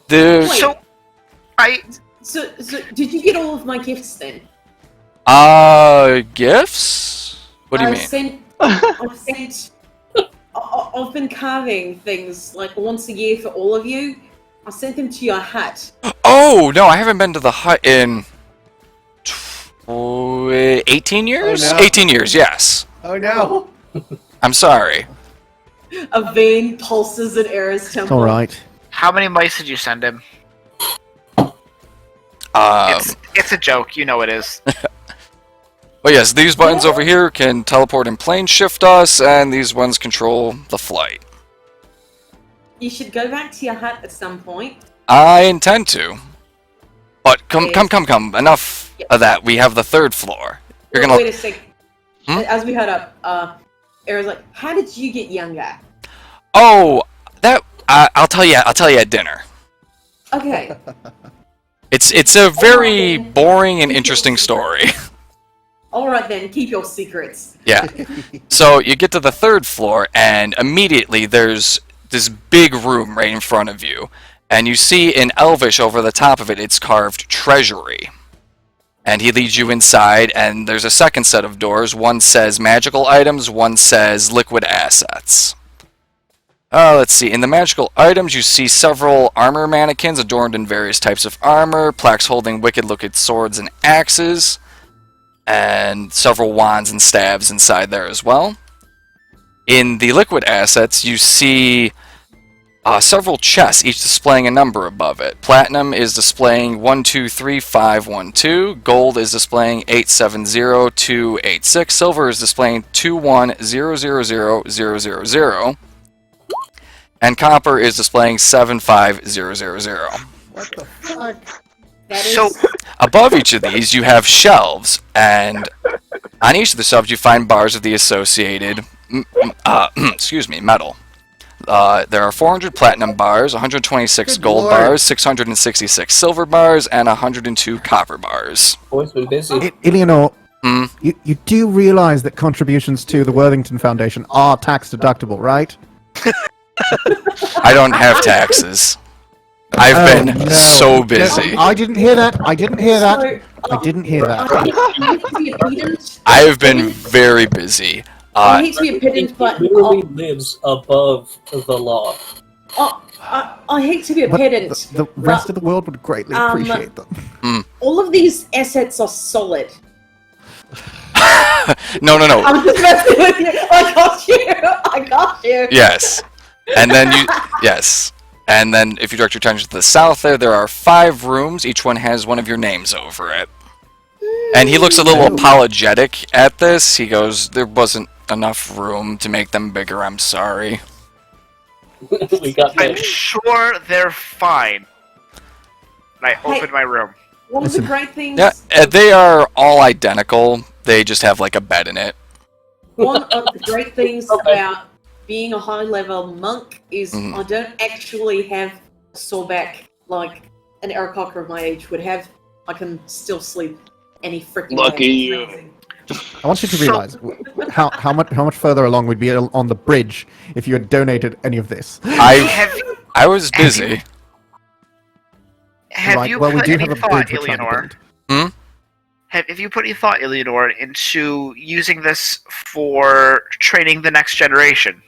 The Wait. So did you get all of my gifts then? gifts? What do you mean? I've been carving things like once a year for all of you. I sent them to your hut. Oh, no, I haven't been to the hut in 18 years? Oh, no. 18 years, yes. Oh no. I'm sorry. A vein pulses at Aera's temple. Alright. How many mice did you send him? It's a joke. You know it is. But yes, these buttons over here can teleport and plane shift us, and these ones control the flight. You should go back to your hut at some point. I intend to. But come. Enough Yeah. of that. We have the third floor. You're gonna. Wait a sec. Hmm? As we head up, Aera's like, "How did you get younger?" Oh, that. I'll tell you. I'll tell you at dinner. Okay. It's a very boring and interesting story. All right then. Keep your secrets. Yeah. So you get to the third floor, and immediately there's this big room right in front of you. And you see in Elvish over the top of it, it's carved Treasury. And he leads you inside, and there's a second set of doors. One says magical items, one says liquid assets. Let's see. In the magical items, you see several armor mannequins adorned in various types of armor, plaques holding wicked-looking swords and axes, and several wands and staves inside there as well. In the liquid assets, you see several chests, each displaying a number above it. Platinum is displaying 123512, gold is displaying 870286, silver is displaying 2100000, and copper is displaying 75000. What the fuck? That is So Above each of these, you have shelves, and on each of the shelves, you find bars of the associated metal. There are 400 platinum bars, 126 Good gold lord. bars, 666 silver bars, and 102 copper bars. Boy's been busy. Illianor, Hmm? you do realize that contributions to the Worthington Foundation are tax deductible, right? I don't have taxes. I've Oh, been no. so busy. No, I didn't hear that. I didn't hear that. So, I didn't hear that. I hate to be a pedant. I have been very busy. I hate to be a pedant, He but literally lives above the law. I hate to be a But pedant. the rest of the world would greatly appreciate them. All of these assets are solid. No. I'm just messing with you. I got you. I got you. Yes. And then yes. And then if you direct your attention to the south there are 5 rooms. Each one has one of your names over it. And he looks a little apologetic at this. He goes, there wasn't enough room to make them bigger, I'm sorry. We got I'm that. sure they're fine. And I open my room. One of the Listen. great things. Yeah, they are all identical. They just have like a bed in it. One of the great things Okay. about being a high-level monk is Mhm. I don't actually have a sore back like an Aarakocra of my age would have. I can still sleep any freaking Lucky day. you. It's amazing. I want you to So- realize how much further along we'd be on the bridge if you had donated any of this. I was busy. Have Right, you well, we put do any have a thought, bridge we're trying to Illianor? build. Have you put any thought, Illianor, into using this for training the next generation?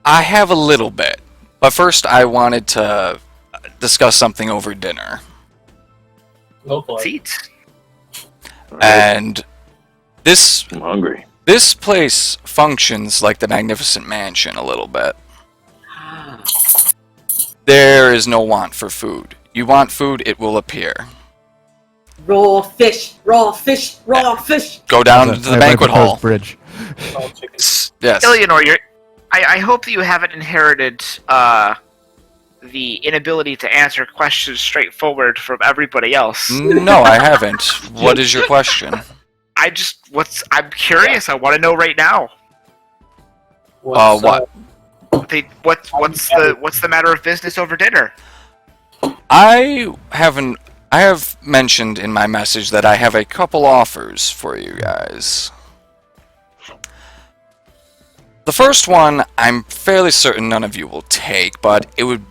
I have a little bit. But first I wanted to discuss something over dinner. Oh boy. Seats? And this I'm hungry. this place functions like the Magnificent Mansion a little bit. There is no want for food. You want food, it will appear. Raw fish, raw fish, raw fish. Go down That's to a the very banquet proposed hall. Bridge. All chicken. Yes. Illianor, I hope that you haven't inherited the inability to answer questions straightforward from everybody else. No, I haven't. What is your question? I'm curious. I want to know right now. What's, What? What's the matter of business over dinner? I have mentioned in my message that I have a couple offers for you guys. The first one, I'm fairly certain none of you will take, but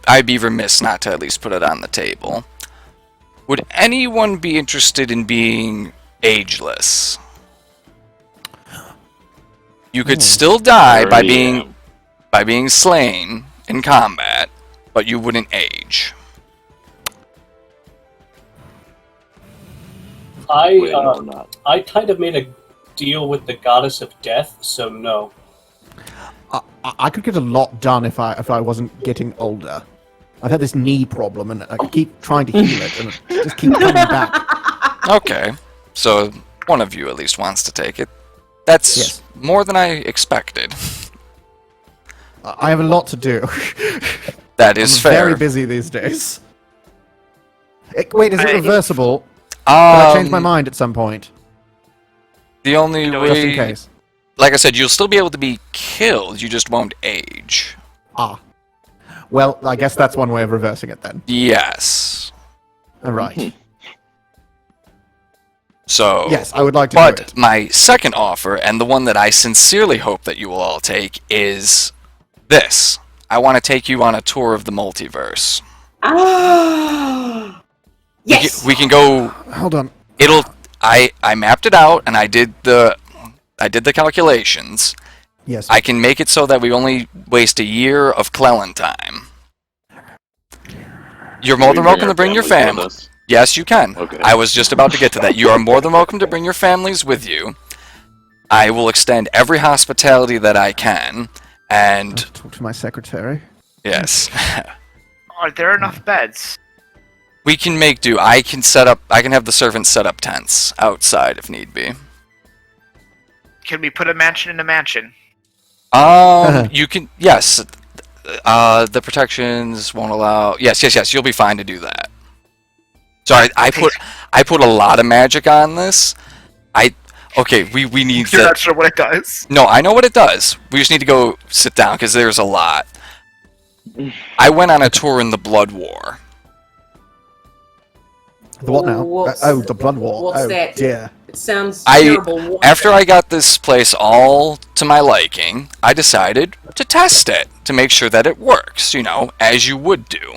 I'd be remiss not to at least put it on the table. Would anyone be interested in being ageless? You could still die by Already being slain in combat, but you wouldn't age. Wait, no, I I'm not. I kind of made a deal with the goddess of death, so no. I could get a lot done if I wasn't getting older. I've had this knee problem and I keep trying to heal it and it just keeps coming back. Okay, so one of you at least wants to take it. That's Yes. more than I expected. I have a lot to do. That is I'm fair. very busy these days. Wait, is it I- reversible? Can I change my mind at some point? The only know, Just in way, case. like I said, you'll still be able to be killed. You just won't age. Ah. Well, I guess that's one way of reversing it then. Yes. Alright. So. Yes, I would like to do But it. my second offer, and the one that I sincerely hope that you will all take, is this. I want to take you on a tour of the multiverse. Ah. Yes. We can go. Hold on. I mapped it out and I did the calculations, Yes. I can make it so that we only waste a year of Clelen time. You're more We than bring welcome our to bring your families with family. us. Yes, you can. Okay. I was just about to get to that. You are more than welcome to bring your families with you. I will extend every hospitality that I can, and Talk to my secretary. yes, Are there enough beds? we can make do. I can have the servants set up tents outside if need be. Can we put a mansion in a mansion? You can. Yes. The protections won't allow. Yes. You'll be fine to do that. Sorry, I put a lot of magic on this. Okay, we need You're to. not sure what it does. No, I know what it does. We just need to go sit down because there's a lot. I went on a tour in the Blood War. The what now? The blood war. What's that? Dear. It sounds terrible. After I got this place all to my liking, I decided to test it to make sure that it works, as you would do.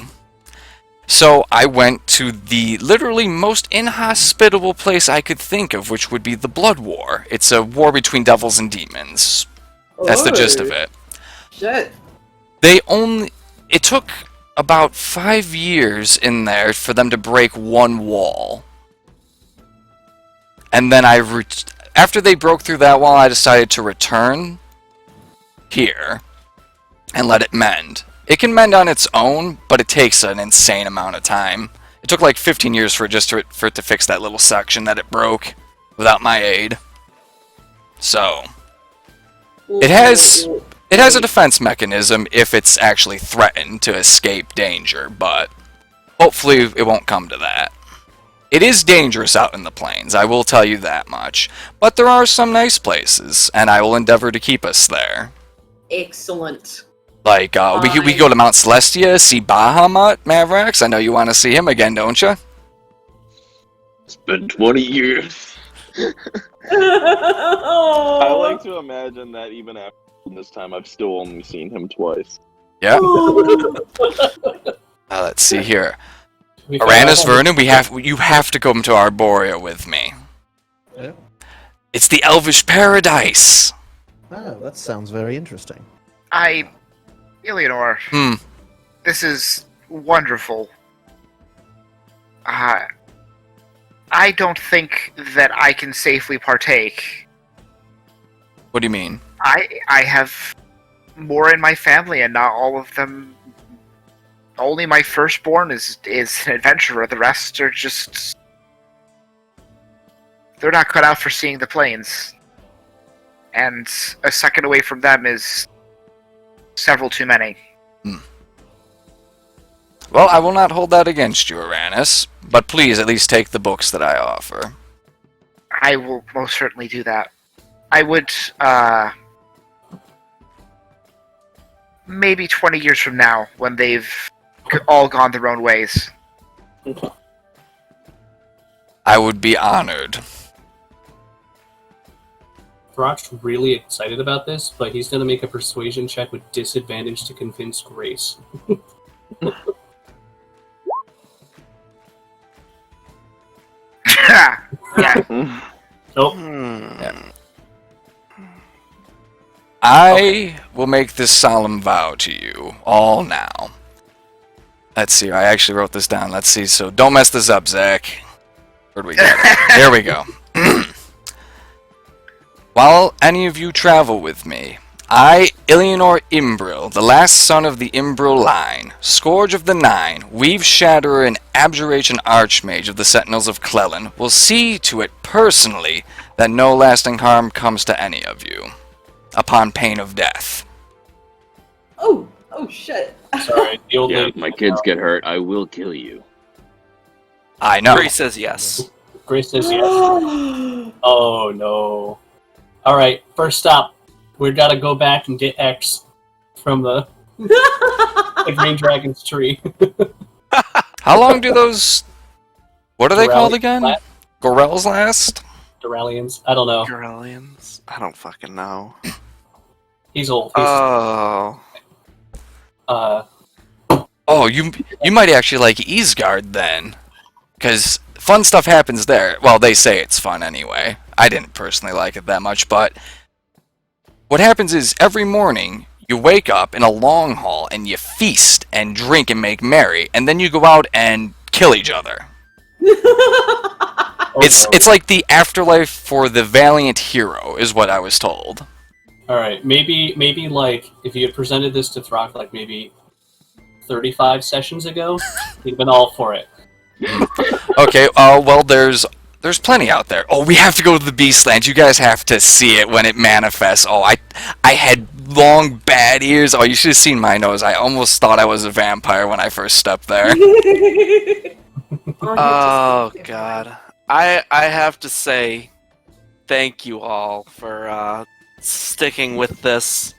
So I went to the literally most inhospitable place I could think of, which would be the Blood War. It's a war between devils and demons. That's the gist of it. Shit. It took about 5 years in there for them to break one wall. And then after they broke through that wall, I decided to return here and let it mend. It can mend on its own, but it takes an insane amount of time. It took like 15 years for it to fix that little section that it broke without my aid. So it has a defense mechanism if it's actually threatened to escape danger, but hopefully it won't come to that. It is dangerous out in the plains, I will tell you that much. But there are some nice places, and I will endeavor to keep us there. Excellent. Like, we go to Mount Celestia, see Bahamut, Mavarax. I know you want to see him again, don't you? It's been 20 years. I like to imagine that even after this time, I've still only seen him twice. Yeah. Let's see here. Arranis, Vernon, you have to come to Arborea with me. Yeah. It's the Elvish Paradise. Oh, that sounds very interesting. Illianor, this is wonderful. I don't think that I can safely partake. What do you mean? I have more in my family, and not all of them. Only my firstborn is an adventurer. The rest are just. They're not cut out for seeing the plains. And a second away from them is several too many. Well, I will not hold that against you, Arranis. But please, at least take the books that I offer. I will most certainly do that. I would, maybe 20 years from now, when they've all gone their own ways. I would be honored. Throck's really excited about this, but he's going to make a persuasion check with disadvantage to convince Grace. Yeah. Nope. Yeah. I will make this solemn vow to you all now. Let's see, I actually wrote this down. Let's see, so don't mess this up, Zach. Where'd we get it? There we go. While any of you travel with me, I, Illianor Imbril, the last son of the Imbril line, Scourge of the Nine, Weave Shatterer, and Abjuration Archmage of the Sentinels of Clelen, will see to it personally that no lasting harm comes to any of you, upon pain of death. Oh shit. Sorry, the old Yeah, lady. if my kids get hurt, I will kill you. I know. Grace says yes. Grace says yes. Oh no. Alright, first stop. We gotta go back and get X from the Green Dragon's tree. How long do those... What are they called Duralians again? last? Gorels last? Duralians? I don't know. Corellians? I don't fucking know. He's old. He's, Oh. Oh, you might actually like Easgard then. Because fun stuff happens there. Well, they say it's fun anyway. I didn't personally like it that much, but what happens is every morning you wake up in a long hall and you feast and drink and make merry, and then you go out and kill each other. It's like the afterlife for the valiant hero, is what I was told. All right, maybe like if you had presented this to Throkk like maybe 35 sessions ago, he'd been all for it. Okay, well, there's plenty out there. Oh, we have to go to the Beastlands. You guys have to see it when it manifests. Oh, I had long bad ears. Oh, you should have seen my nose. I almost thought I was a vampire when I first stepped there. Oh God, I have to say, thank you all for sticking with this.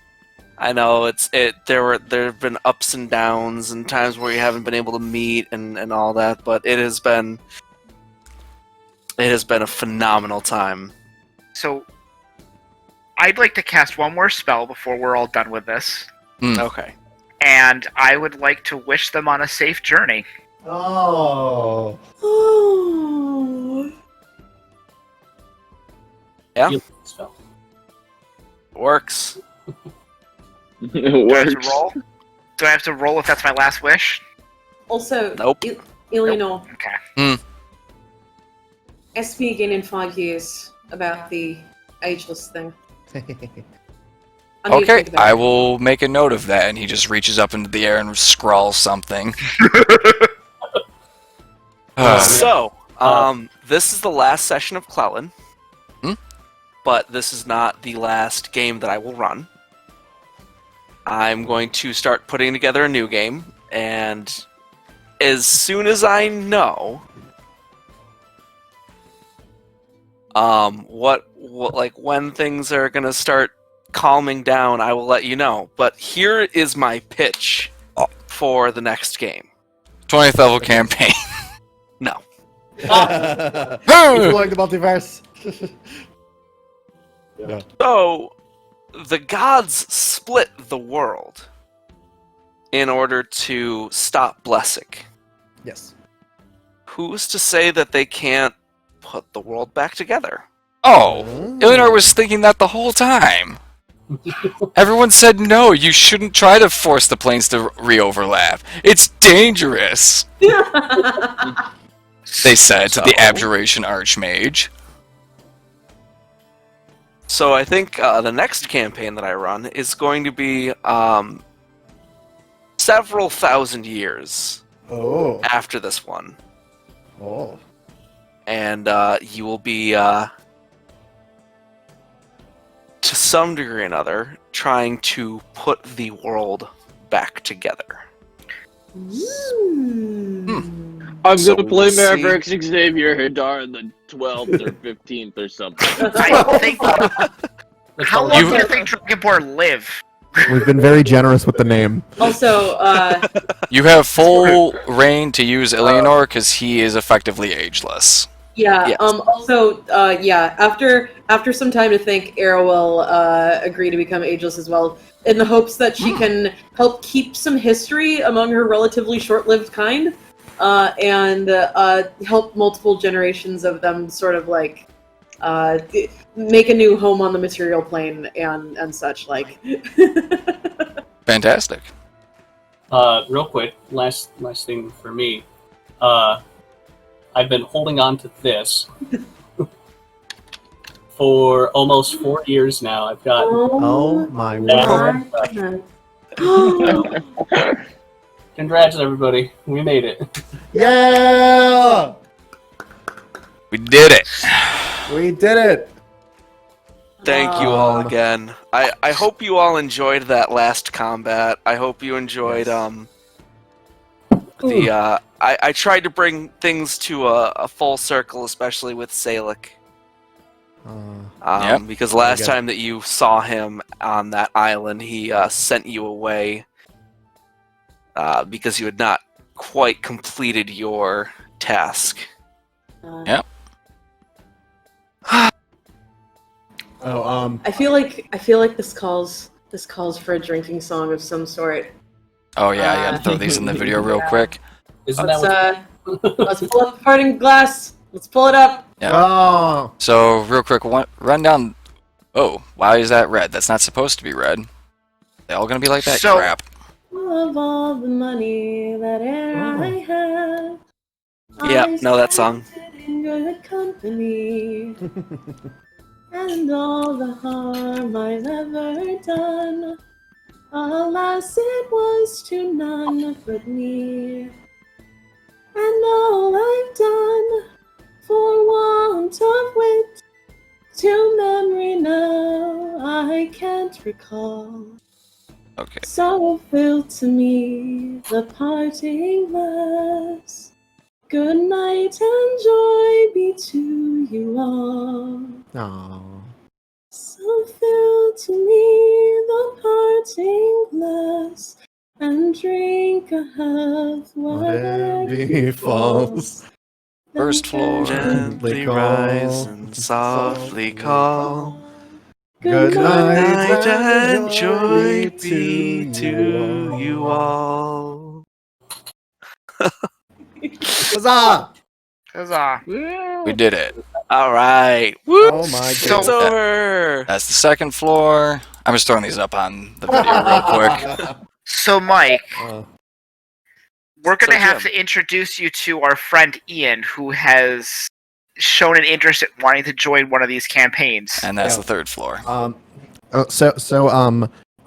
I know there have been ups and downs and times where you haven't been able to meet and all that, but it has been a phenomenal time. So, I'd like to cast one more spell before we're all done with this. Okay. And I would like to wish them on a safe journey. Oh. Oh. Yeah, Healing spell. works. Do I have to roll? Do I have to roll if that's my last wish? Also, Nope. Illianor, Okay. ask me again in 5 years about the ageless thing. I need to Okay, think about I it. will make a note of that, and he just reaches up into the air and scrawls something. So, this is the last session of Clelen, but this is not the last game that I will run. I'm going to start putting together a new game, and as soon as I know what like when things are gonna start calming down, I will let you know. But here is my pitch for the next game. 20th level campaign. No. If you like the multiverse. Yeah. So, the gods split the world in order to stop Blesig. Yes. Who's to say that they can't put the world back together? Oh, Illianor was thinking that the whole time. Everyone said no, you shouldn't try to force the planes to re-overlap. It's dangerous, they said to the Abjuration Archmage. So I think the next campaign that I run is going to be several thousand years Oh. after this one. Oh. And you will be, to some degree or another, trying to put the world back together. I'm So gonna play we'll see. Mavarax Xavier Hadar on the 12th or 15th or something. I think. Let's How go. long do you think Dragonborn live? We've been very generous with the name. Also, You have full reign to use Illianor because he is effectively ageless. yeah. Yes. Also, yeah. After some time to think, Aera will agree to become ageless as well, in the hopes that she can help keep some history among her relatively short-lived kind, and help multiple generations of them sort of like make a new home on the material plane and such like. Fantastic. Real quick, last thing for me. I've been holding on to this for almost 4 years now. I've got Oh my Yeah. word. congrats everybody, we made it. Yeah! We did it. We did it! Thank you all again. I hope you all enjoyed that last combat. I hope you enjoyed I tried to bring things to a full circle, especially with Salic. Yep. Because last good. time that you saw him on that island, he sent you away because you had not quite completed your task. Yep. I feel like this calls for a drinking song of some sort. Oh yeah, I gotta throw these in the video real quick. Isn't that Let's what let's pull up the parting glass. Let's pull it up. Yep. Oh! So real quick, run down Oh, why is that red? That's not supposed to be red. They all gonna be like that? So- Crap. Of all the money that I have, Yeah, I know that song. spent it in good company, and all the harm I've ever done, alas, it was to none but me. And all I've done, for want of wit, to memory now I can't recall. Okay. So fill to me the parting glass. Good night and joy be to you all. Aww. So fill to me the parting glass and drink a health whatever befalls. First floor. Gently rise and softly call. Good Good night night and and joy joy be to you all. Huzzah! Huzzah. We did it. All right. Woo! Oh my So- It's goodness. over. That's the second floor. I'm just throwing these up on the video real quick. So, Mike, we're going to So, have Jim. to introduce you to our friend Ian, who has shown an interest in wanting to join one of these campaigns. And that's Yeah. the third floor.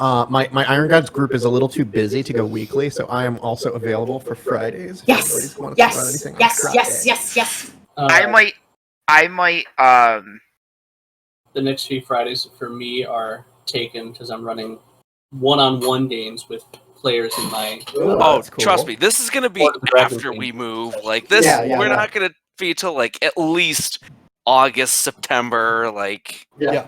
My Iron Gods group is a little too busy to go weekly, so I am also available for Fridays. If Yes, anybody's wants to run yes, anything on yes, Friday. yes, yes, yes. I might, The next few Fridays for me are taken because I'm running one-on-one games with players in my. Ooh, Oh, that's cool. trust me, this is gonna be Or the Dragon after King. we move. Like this, Yeah, we're yeah. not gonna be till like at least August, September. Like Yeah.